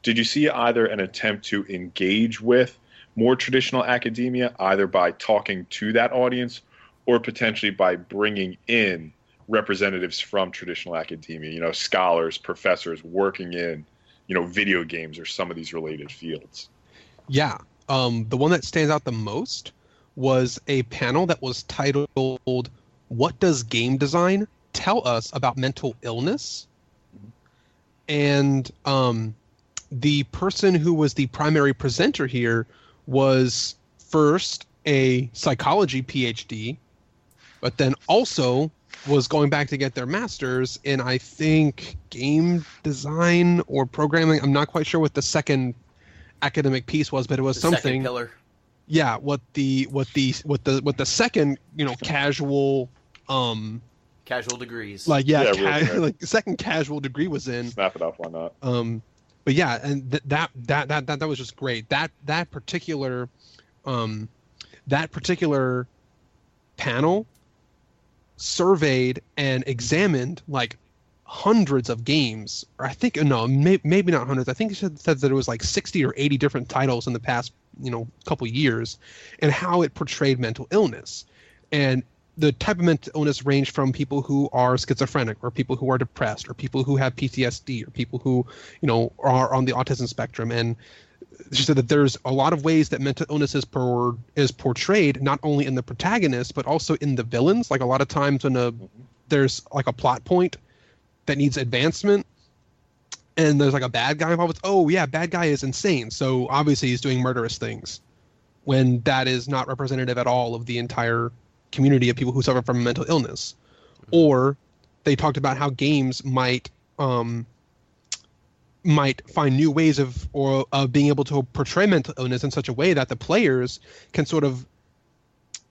Did you see either an attempt to engage with more traditional academia, either by talking to that audience or potentially by bringing in representatives from traditional academia, scholars, professors working in, video games or some of these related fields? Yeah. The one that stands out the most was a panel that was titled, "What Does Game Design Tell Us About Mental Illness?" And the person who was the primary presenter here was first a psychology PhD, but then also was going back to get their master's in, I think, game design or programming. I'm not quite sure what the second academic piece was, but it was something. Second pillar. Yeah, what the second, casual casual degrees. Second casual degree was in. Snap it up, why not? But yeah, and that was just great. That particular panel surveyed and examined hundreds of games, or I think maybe not hundreds. I think it said that it was 60 or 80 different titles in the past couple years, and how it portrayed mental illness. And the type of mental illness ranged from people who are schizophrenic, or people who are depressed, or people who have PTSD, or people who are on the autism spectrum. And she said that there's a lot of ways that mental illness is portrayed, not only in the protagonist but also in the villains. A lot of times when there's a plot point that needs advancement, and there's a bad guy involved, oh yeah, bad guy is insane, so obviously he's doing murderous things, when that is not representative at all of the entire community of people who suffer from mental illness. Or they talked about how games might find new ways of being able to portray mental illness in such a way that the players can sort of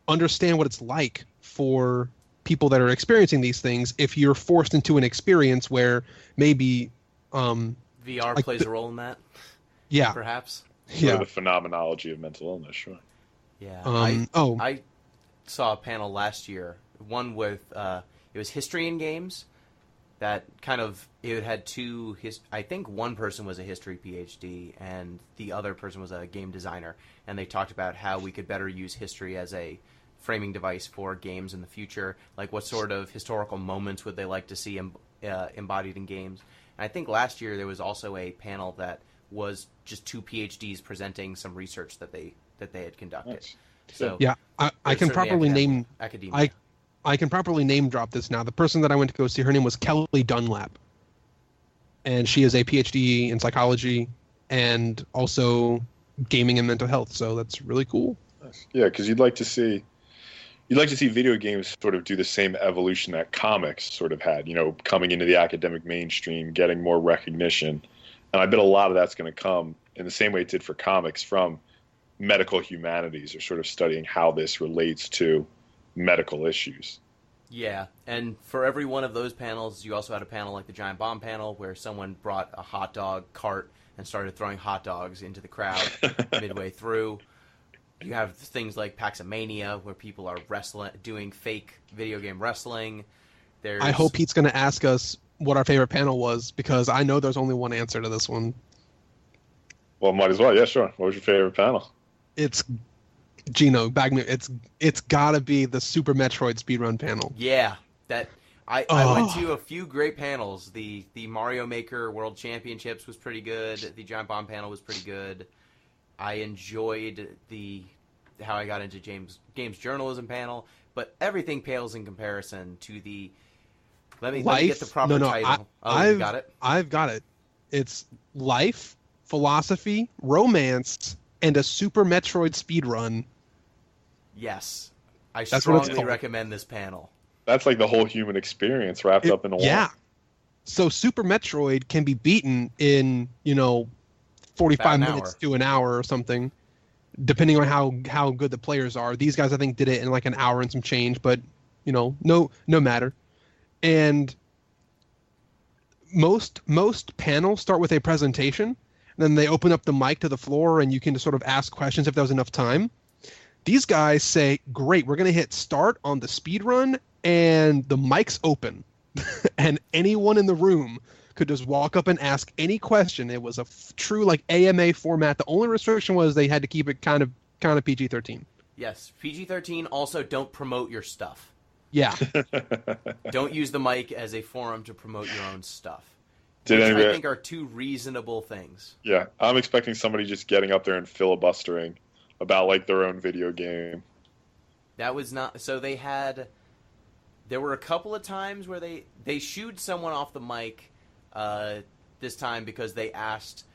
understand what it's like for people that are experiencing these things, if you're forced into an experience where maybe VR plays a role in that. Yeah, perhaps. Sort of the phenomenology of mental illness, sure. Yeah. I saw a panel last year, one with it was history in games. That it had two. I think one person was a history PhD, and the other person was a game designer, and they talked about how we could better use history as a framing device for games in the future. What sort of historical moments would they like to see embodied in games? And I think last year there was also a panel that was just two PhDs presenting some research that they had conducted. Nice. So yeah, I can properly name academia. I can properly name drop this now. The person that I went to go see, her name was Kelly Dunlap, and she is a PhD in psychology, and also gaming and mental health. So that's really cool. Yeah, because you'd like to see video games sort of do the same evolution that comics sort of had, coming into the academic mainstream, getting more recognition. And I bet a lot of that's going to come in the same way it did for comics from medical humanities, or sort of studying how this relates to medical issues. Yeah, and for every one of those panels, you also had a panel like the Giant Bomb panel where someone brought a hot dog cart and started throwing hot dogs into the crowd midway through. You have things like PAX Mania where people are doing fake video game wrestling. I hope Pete's going to ask us what our favorite panel was, because I know there's only one answer to this one. Well, might as well. Yeah, sure. What was your favorite panel? It's Gino, bag me. It's got to be the Super Metroid speedrun panel. Yeah, I went to a few great panels. The Mario Maker World Championships was pretty good. The Giant Bomb panel was pretty good. I enjoyed how I got into games journalism panel, but everything pales in comparison to the. Let me get the proper title. You got it? I've got it. It's life, philosophy, romance, and a Super Metroid speedrun. Yes. I strongly recommend this panel. That's like the whole human experience wrapped up in a one. Yeah. So Super Metroid can be beaten in, 45 minutes to an hour or something, depending on how good the players are. These guys, I think, did it in like an hour and some change, but, no matter. And most panels start with a presentation, and then they open up the mic to the floor, and you can just sort of ask questions if there was enough time. These guys say, great, we're going to hit start on the speed run, and the mic's open. And anyone in the room could just walk up and ask any question. It was a true like AMA format. The only restriction was they had to keep it kind of PG-13. Yes, PG-13. Also, don't promote your stuff. Yeah. Don't use the mic as a forum to promote your own stuff. Which I think are two reasonable things. Yeah, I'm expecting somebody just getting up there and filibustering about like their own video game. That was not. So there were a couple of times where they shooed someone off the mic this time because they asked,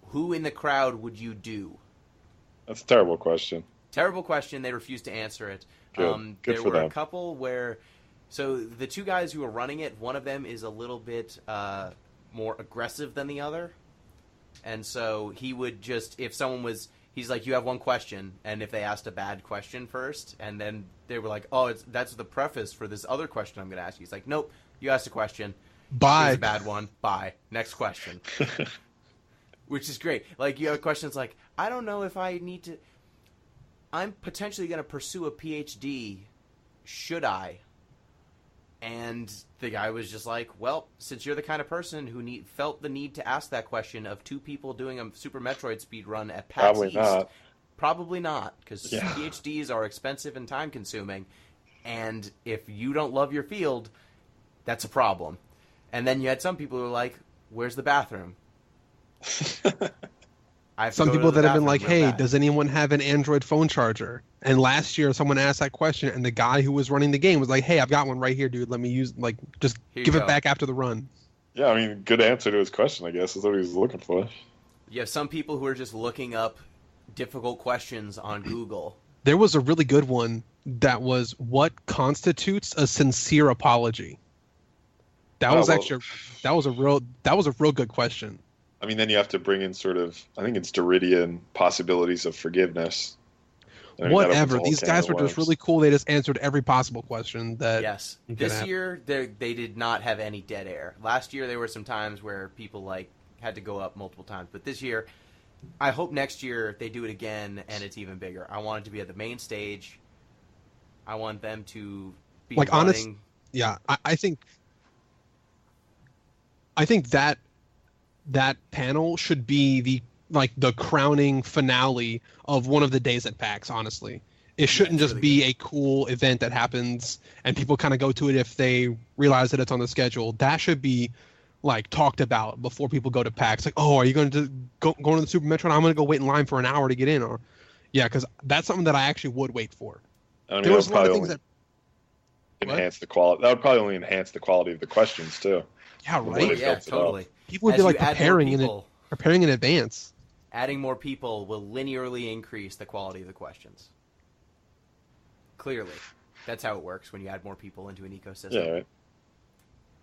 who in the crowd would you do? That's a terrible question. Terrible question. They refused to answer it. Good there for were them. a couple where, so the two guys who were running it, one of them is a little bit more aggressive than the other. And so he would just, if someone was, he's like, you have one question. And if they asked a bad question first, and then they were like, oh, that's the preface for this other question I'm going to ask you. He's like, nope, you asked a question. Bye. Here's a bad one. Bye. Next question. Which is great. Like, you have questions like, I don't know if I need to, I'm potentially going to pursue a PhD. Should I? And the guy was just like, well, since you're the kind of person who felt the need to ask that question of two people doing a Super Metroid speedrun at PAX East, probably not, because PhDs are expensive and time-consuming, and if you don't love your field, that's a problem. And then you had some people who were like, where's the bathroom? Some people that have been like, hey, does anyone have an Android phone charger? And last year someone asked that question, and the guy who was running the game was like, hey, I've got one right here, dude. Let me use, just give it back after the run. Yeah, I mean, good answer to his question, I guess, is what he was looking for. You have some people who are just looking up difficult questions on Google. There was a really good one that was, what constitutes a sincere apology? That was a real good question. I mean, then you have to bring in sort of, I think it's Deridian possibilities of forgiveness. Whatever. These guys were just really cool. They just answered every possible question that. Yes. This year, they did not have any dead air. Last year, there were some times where people had to go up multiple times. But this year, I hope next year they do it again and it's even bigger. I want it to be at the main stage. I want them to be running. Yeah, I think that panel should be the crowning finale of one of the days at PAX, honestly. It shouldn't just be a cool event that happens and people kind of go to it if they realize that it's on the schedule. That should be talked about before people go to PAX. Like, oh, are you going to go to the Super Metroid? I'm going to go wait in line for an hour to get in. Or, yeah, because that's something that I actually would wait for. I mean, there was a lot of things that enhance the quality. That would probably only enhance the quality of the questions too. Yeah, right. Yeah, totally. People would be preparing in advance. adding more people will linearly increase the quality of the questions. Clearly. That's how it works when you add more people into an ecosystem. Yeah, right.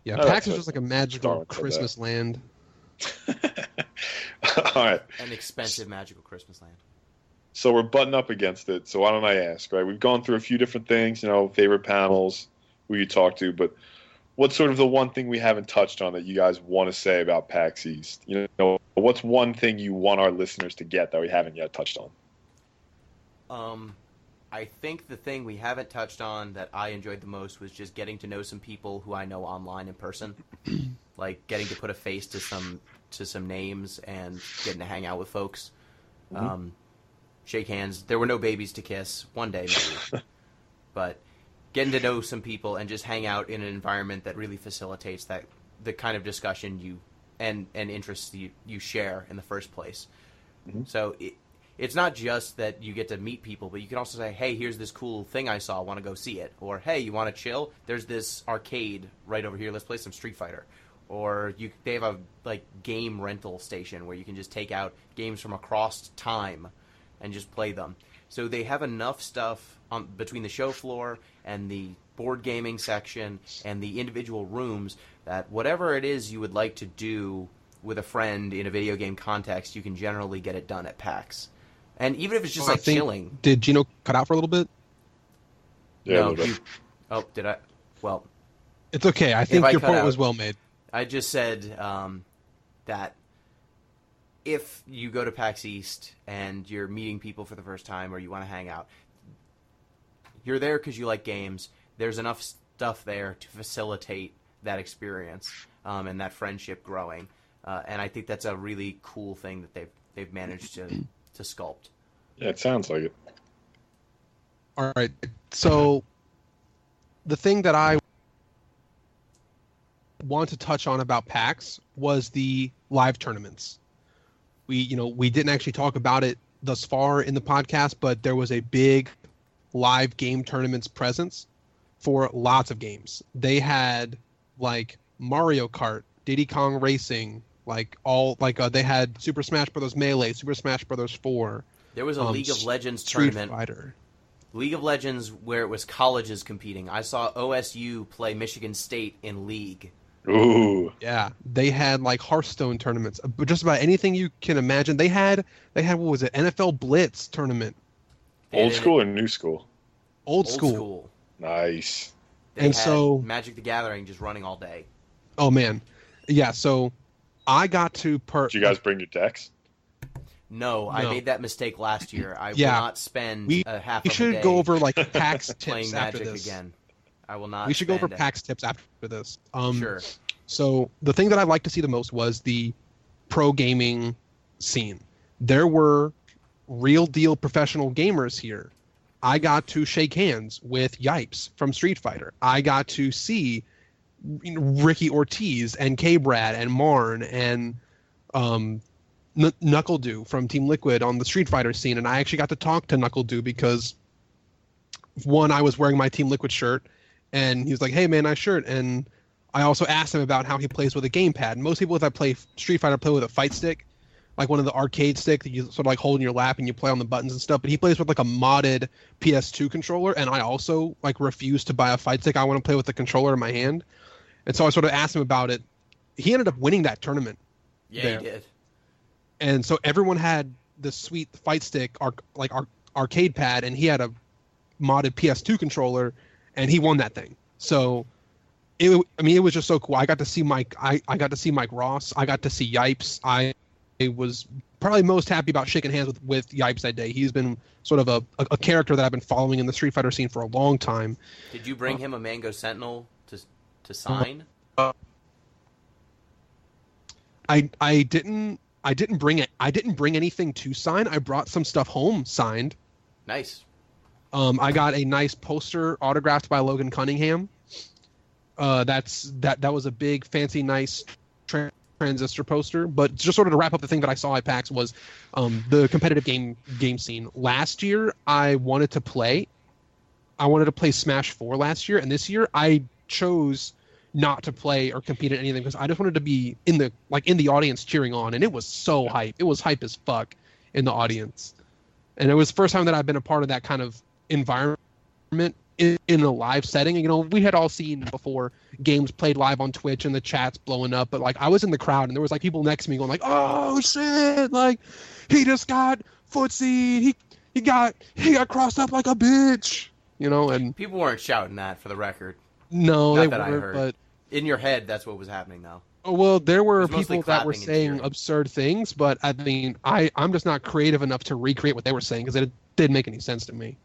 Yeah, Oh, PAX is that's just like a what magical Darwin said Christmas land. All right. An expensive, magical Christmas land. So we're butting up against it. So why don't I ask, right? We've gone through a few different things, favorite panels, who you talk to, but what's sort of the one thing we haven't touched on that you guys want to say about PAX East? What's one thing you want our listeners to get that we haven't yet touched on? I think the thing we haven't touched on that I enjoyed the most was just getting to know some people who I know online in person. Like getting to put a face to some names and getting to hang out with folks. Mm-hmm. Shake hands. There were no babies to kiss. One day maybe. But getting to know some people and just hang out in an environment that really facilitates the kind of discussion you and interests you share in the first place. Mm-hmm. So it's not just that you get to meet people, but you can also say, hey, here's this cool thing I saw. Want to go see it? Or, hey, you want to chill? There's this arcade right over here. Let's play some Street Fighter. Or they have a game rental station where you can just take out games from across time and just play them. So they have enough stuff between the show floor and the board gaming section and the individual rooms that whatever it is you would like to do with a friend in a video game context, you can generally get it done at PAX. And even if it's just chilling. Did Gino cut out for a little bit? Yeah. No, did I? Well, it's okay. I think your point was well made. I just said that if you go to PAX East and you're meeting people for the first time or you want to hang out, you're there because you like games. There's enough stuff there to facilitate that experience and that friendship growing. And I think that's a really cool thing that they've managed to sculpt. Yeah, it sounds like it. All right. So the thing that I want to touch on about PAX was the live tournaments. We didn't actually talk about it thus far in the podcast, but there was a big live game tournaments presence for lots of games. They had Mario Kart, Diddy Kong Racing, they had Super Smash Bros. Melee, Super Smash Bros. 4. There was a League of Legends Street tournament. Fighter. League of Legends where it was colleges competing. I saw OSU play Michigan State in League. Ooh. Yeah, they had Hearthstone tournaments, but just about anything you can imagine. They had what was it? NFL Blitz tournament. Old school or new school? Old school. Nice. They had Magic the Gathering just running all day. Oh man, yeah. So I got to Did you guys bring your decks? No, I made that mistake last year. I will not spend half of a day. We should go over PAX tips playing after Magic this. Again. I will not. We should go over PAX tips after this. Sure. So the thing that I'd like to see the most was the pro gaming scene. There were real deal professional gamers here. I got to shake hands with Yipes from Street Fighter. I got to see Ricky Ortiz and K-Brad and Marn and Knuckledew from Team Liquid on the Street Fighter scene. And I actually got to talk to Knuckledew because, one, I was wearing my Team Liquid shirt, and he was like, hey, man, nice shirt. And I also asked him about how he plays with a gamepad. Most people that play Street Fighter play with a fight stick, like one of the arcade sticks that you sort of hold in your lap and you play on the buttons and stuff. But he plays with a modded PS2 controller, and I also refuse to buy a fight stick. I want to play with the controller in my hand. And so I sort of asked him about it. He ended up winning that tournament. Yeah, there. he did. And so everyone had the sweet fight stick, arcade pad, and he had a modded PS2 controller, and he won that thing. So, it was just so cool. I got to see Mike. I got to see Mike Ross. I got to see Yipes. I was probably most happy about shaking hands with Yipes that day. He's been sort of a character that I've been following in the Street Fighter scene for a long time. Did you bring him a Mango Sentinel to sign? I didn't bring it. I didn't bring anything to sign. I brought some stuff home signed. Nice. I got a nice poster autographed by Logan Cunningham. That was a big, fancy, nice transistor poster. But just sort of to wrap up the thing that I saw at PAX was the competitive game scene. Last year, I wanted to play Smash 4 last year, and this year I chose not to play or compete in anything because I just wanted to be in the audience cheering on, and it was so hype. It was hype as fuck in the audience, and it was the first time that I've been a part of that kind of environment in a live setting. You know, we had all seen before games played live on Twitch and the chat's blowing up, but like I was in the crowd and there was like people next to me going like, "Oh shit! Like he just got footsie. He got crossed up like a bitch." You know, and people weren't shouting that for the record. No, Not they that I weren't. heard. But in your head, that's what was happening, though. well, there were It was mostly people that were clapping and saying cheering. absurd things, but I mean, I'm just not creative enough to recreate what they were saying because it didn't make any sense to me.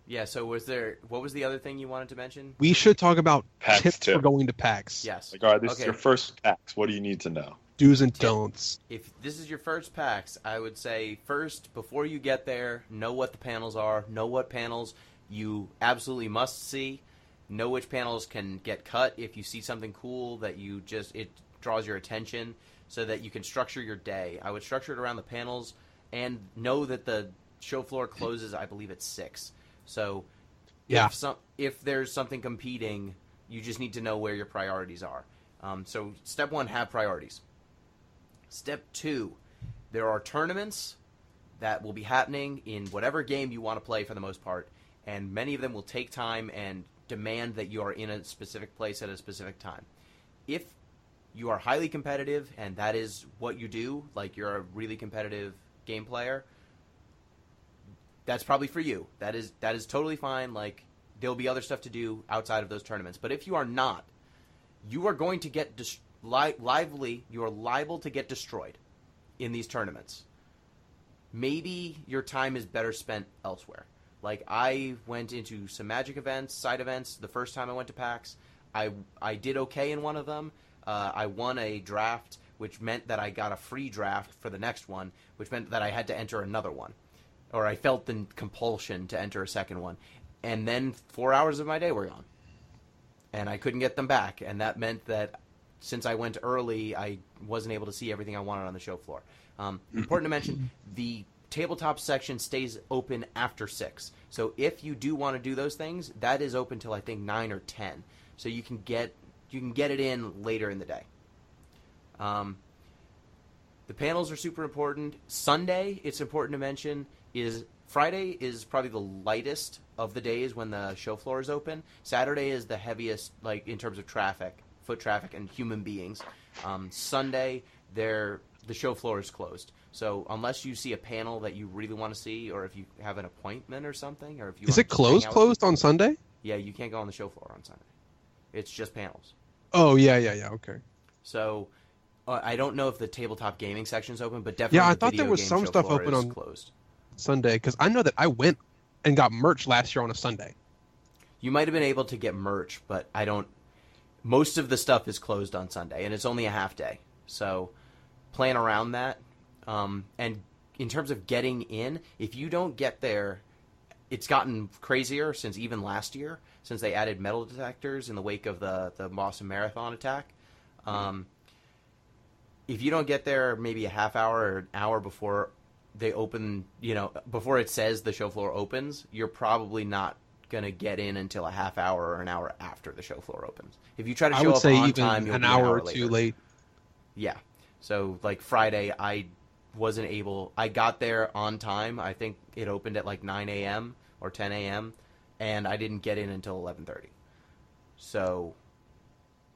Yeah, so what was the other thing you wanted to mention? We should talk about PAX tips tip. for going to PAX. Yes. Like, all right, this Okay. is your first PAX. What do you need to know? Do's and Tip. don'ts. If this is your first PAX, I would say first, before you get there, know what the panels are, know what panels you absolutely must see, know which panels can get cut if you see something cool that it draws your attention so that you can structure your day. I would structure it around the panels and know that the show floor closes, I believe, at 6. So Yeah. if there's something competing, you just need to know where your priorities are. So step 1, have priorities. Step 2, there are tournaments that will be happening in whatever game you want to play for the most part, and many of them will take time and demand that you are in a specific place at a specific time. If you are highly competitive and that is what you do, like you're a really competitive game player, that's probably for you. That is totally fine. Like, there'll be other stuff to do outside of those tournaments. But if you are not, you are going to get you are liable to get destroyed in these tournaments. Maybe your time is better spent elsewhere. Like, I went into some Magic events, side events, the first time I went to PAX. I did okay in one of them. I won a draft, which meant that I got a free draft for the next one, which meant that I had to enter another one. Or I felt the compulsion to enter a second one. And then 4 hours of my day were gone. And I couldn't get them back. And that meant that since I went early, I wasn't able to see everything I wanted on the show floor. Important to mention, the tabletop section stays open after 6. So if you do want to do those things, that is open till I think 9 or 10. So you can get it in later in the day. The panels are super important. Sunday, it's important to mention, Friday is probably the lightest of the days when the show floor is open. Saturday is the heaviest, like, in terms of traffic, foot traffic, and human beings. Sunday, the show floor is closed. So unless you see a panel that you really want to see, or if you have an appointment or something, or if you Is it closed on Sunday? Yeah, you can't go on the show floor on Sunday. It's just panels. Oh, yeah, okay. So I don't know if the tabletop gaming section is open, but definitely Yeah, I the thought video there was game some show stuff floor open is on closed. Sunday, because I know that I went and got merch last year on a Sunday. You might have been able to get merch, but most of the stuff is closed on Sunday, and it's only a half day. So plan around that. And in terms of getting in, if you don't get there, it's gotten crazier since even last year, since they added metal detectors in the wake of the Boston Marathon attack. If you don't get there maybe a half hour or an hour before they open, before it says the show floor opens, you're probably not going to get in until a half hour or an hour after the show floor opens. If you try to I show would up say on even time, you'll an be hour or later. two late. Yeah. So, like, Friday, I wasn't able... I got there on time. I think it opened at, like, 9 a.m. or 10 a.m., and I didn't get in until 11:30. So,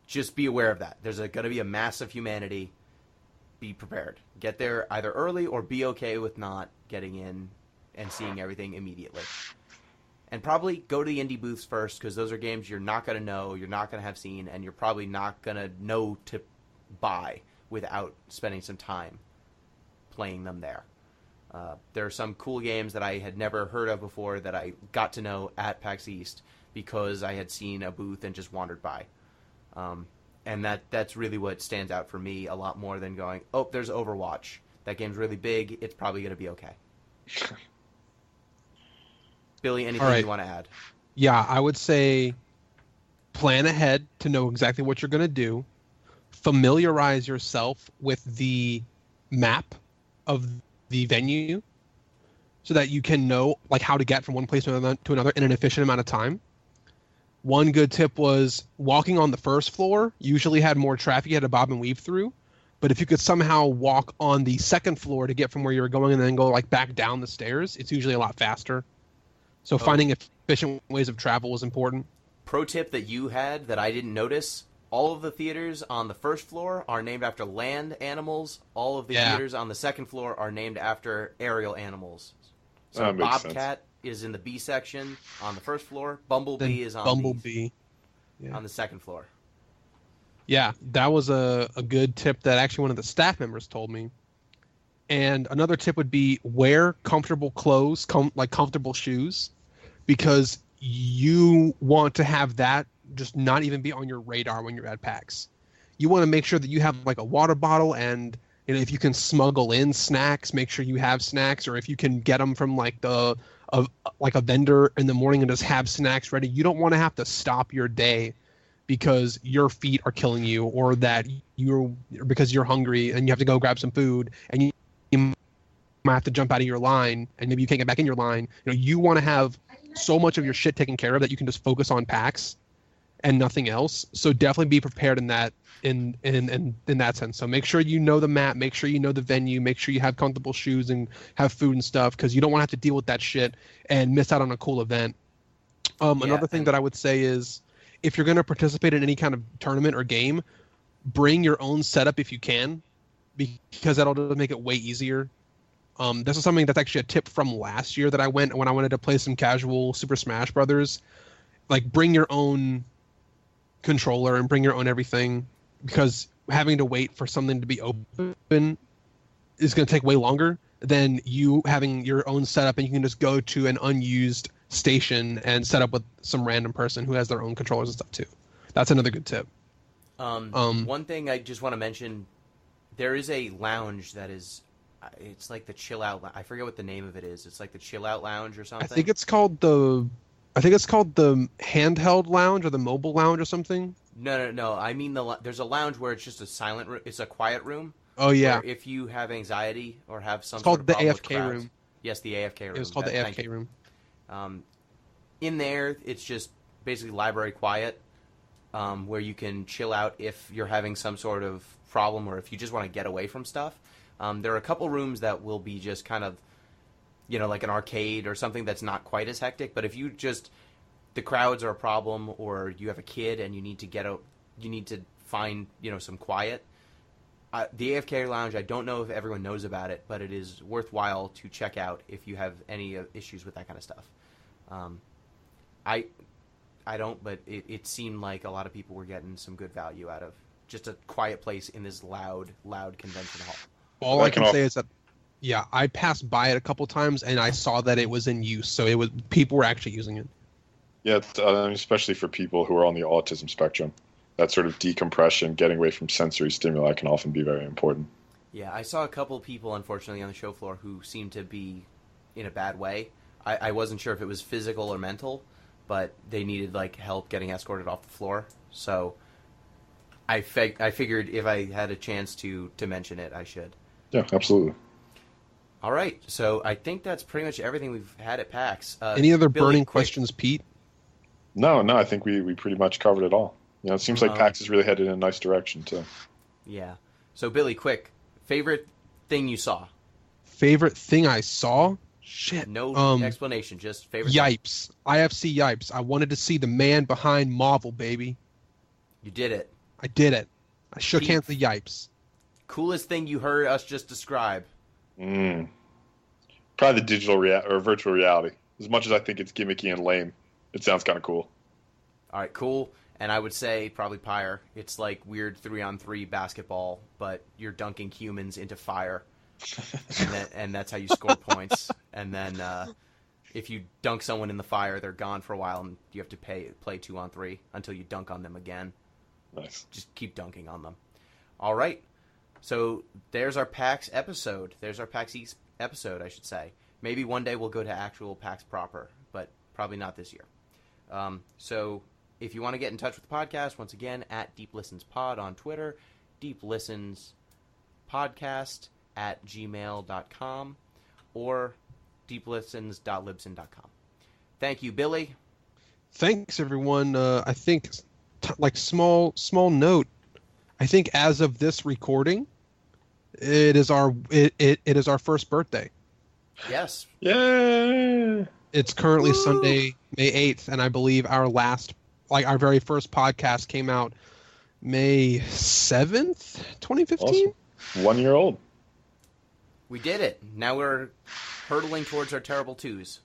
just be aware of that. There's going to be a mass of humanity. Be prepared. Get there either early or be okay with not getting in and seeing everything immediately. And probably go to the indie booths first, because those are games you're not going to know, you're not going to have seen, and you're probably not going to know to buy without spending some time playing them there. There are some cool games that I had never heard of before that I got to know at PAX East because I had seen a booth and just wandered by. And that's really what stands out for me a lot more than going, oh, there's Overwatch. That game's really big. It's probably going to be okay. Billy, anything you want to add? Yeah, I would say plan ahead to know exactly what you're going to do. Familiarize yourself with the map of the venue so that you can know, like, how to get from one place to another in an efficient amount of time. One good tip was walking on the first floor usually had more traffic you had to bob and weave through. But if you could somehow walk on the second floor to get from where you were going and then go like back down the stairs, it's usually a lot faster. So finding efficient ways of travel is important. Pro tip that you had that I didn't notice, all of the theaters on the first floor are named after land animals. All of the theaters on the second floor are named after aerial animals. So Bobcat is in the B section on the first floor. Bumblebee is on on the second floor. Yeah, that was a good tip that actually one of the staff members told me. And another tip would be wear comfortable clothes, like comfortable shoes, because you want to have that just not even be on your radar when you're at PAX. You want to make sure that you have like a water bottle, and if you can smuggle in snacks, make sure you have snacks, or if you can get them from like a vendor in the morning and just have snacks ready. You don't want to have to stop your day because your feet are killing you, or that because you're hungry and you have to go grab some food, and you might have to jump out of your line and maybe you can't get back in your line. You want to have so much of your shit taken care of that you can just focus on PAX and nothing else. So definitely be prepared in that in that sense. So make sure you know the map, make sure you know the venue, make sure you have comfortable shoes and have food and stuff, because you don't want to have to deal with that shit and miss out on a cool event. Another thing that I would say is, if you're going to participate in any kind of tournament or game, bring your own setup if you can, because that'll just make it way easier. This is something that's actually a tip from last year that I when I wanted to play some casual Super Smash Brothers. Like, bring your own controller and bring your own everything, because having to wait for something to be open is going to take way longer than you having your own setup, and you can just go to an unused station and set up with some random person who has their own controllers and stuff too. That's another good tip. One thing I just want to mention, there is a lounge that is, it's like the chill out. I forget what the name of it is. It's like the chill out lounge or something. I think it's called the handheld lounge or the mobile lounge or something. No. I mean there's a lounge where it's just a silent room. It's a quiet room. Oh yeah. If you have anxiety or have some, it's called sort of the problem with AFK crowds, room. Yes, the AFK room. It's called the AFK room. In there, it's just basically library quiet, where you can chill out if you're having some sort of problem or if you just want to get away from stuff. There are a couple rooms that will be just kind of, like an arcade or something that's not quite as hectic. But if you just, the crowds are a problem, or you have a kid and you need to find, some quiet. The AFK Lounge, I don't know if everyone knows about it, but it is worthwhile to check out if you have any issues with that kind of stuff. I don't, but it seemed like a lot of people were getting some good value out of just a quiet place in this loud convention hall. All I can say is that, I passed by it a couple times and I saw that it was in use, so people were actually using it. Yeah, especially for people who are on the autism spectrum. That sort of decompression, getting away from sensory stimuli can often be very important. Yeah, I saw a couple people, unfortunately, on the show floor who seemed to be in a bad way. I wasn't sure if it was physical or mental, but they needed help getting escorted off the floor. So I figured if I had a chance to mention it, I should. Yeah, absolutely. All right, so I think that's pretty much everything we've had at PAX. Any other burning questions, Pete? No, I think we pretty much covered it all. It seems like PAX is really headed in a nice direction, too. Yeah. So, Billy, quick, favorite thing you saw? Favorite thing I saw? Shit. No explanation, just favorite Yipes. thing. IFC Yipes. I wanted to see the man behind Marvel, baby. You did it. I did it. I shook hands with Yipes. Coolest thing you heard us just describe? Probably the digital or virtual reality. As much as I think it's gimmicky and lame, it sounds kind of cool. All right, cool. And I would say probably Pyre. It's like weird 3-on-3 basketball, but you're dunking humans into fire. and that's how you score points. And then if you dunk someone in the fire, they're gone for a while, and you have to play 2-on-3 until you dunk on them again. Nice. Just keep dunking on them. All right. So there's our PAX episode. There's our PAX East episode, I should say. Maybe one day we'll go to actual PAX proper, but probably not this year. So if you want to get in touch with the podcast, once again, at Deep Listens Pod on Twitter, thanks everyone. I think like small note. I think as of this recording, it is our first birthday. Yes. Yeah. It's currently Woo! Sunday, May 8th, and I believe our very first podcast came out May 7th, 2015. Awesome. 1 year old. We did it. Now we're hurtling towards our terrible 2s.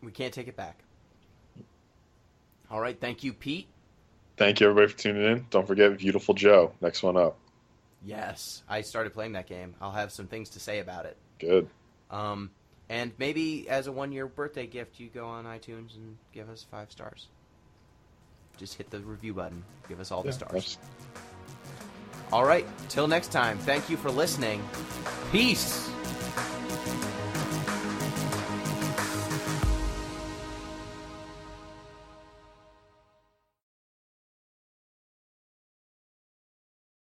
We can't take it back. All right. Thank you, Pete. Thank you, everybody, for tuning in. Don't forget Beautiful Joe. Next one up. Yes. I started playing that game. I'll have some things to say about it. Good. And maybe as a 1-year birthday gift, you go on iTunes and give us 5 stars. Just hit the review button. Give us all the stars. Nice. All right. Till next time. Thank you for listening. Peace.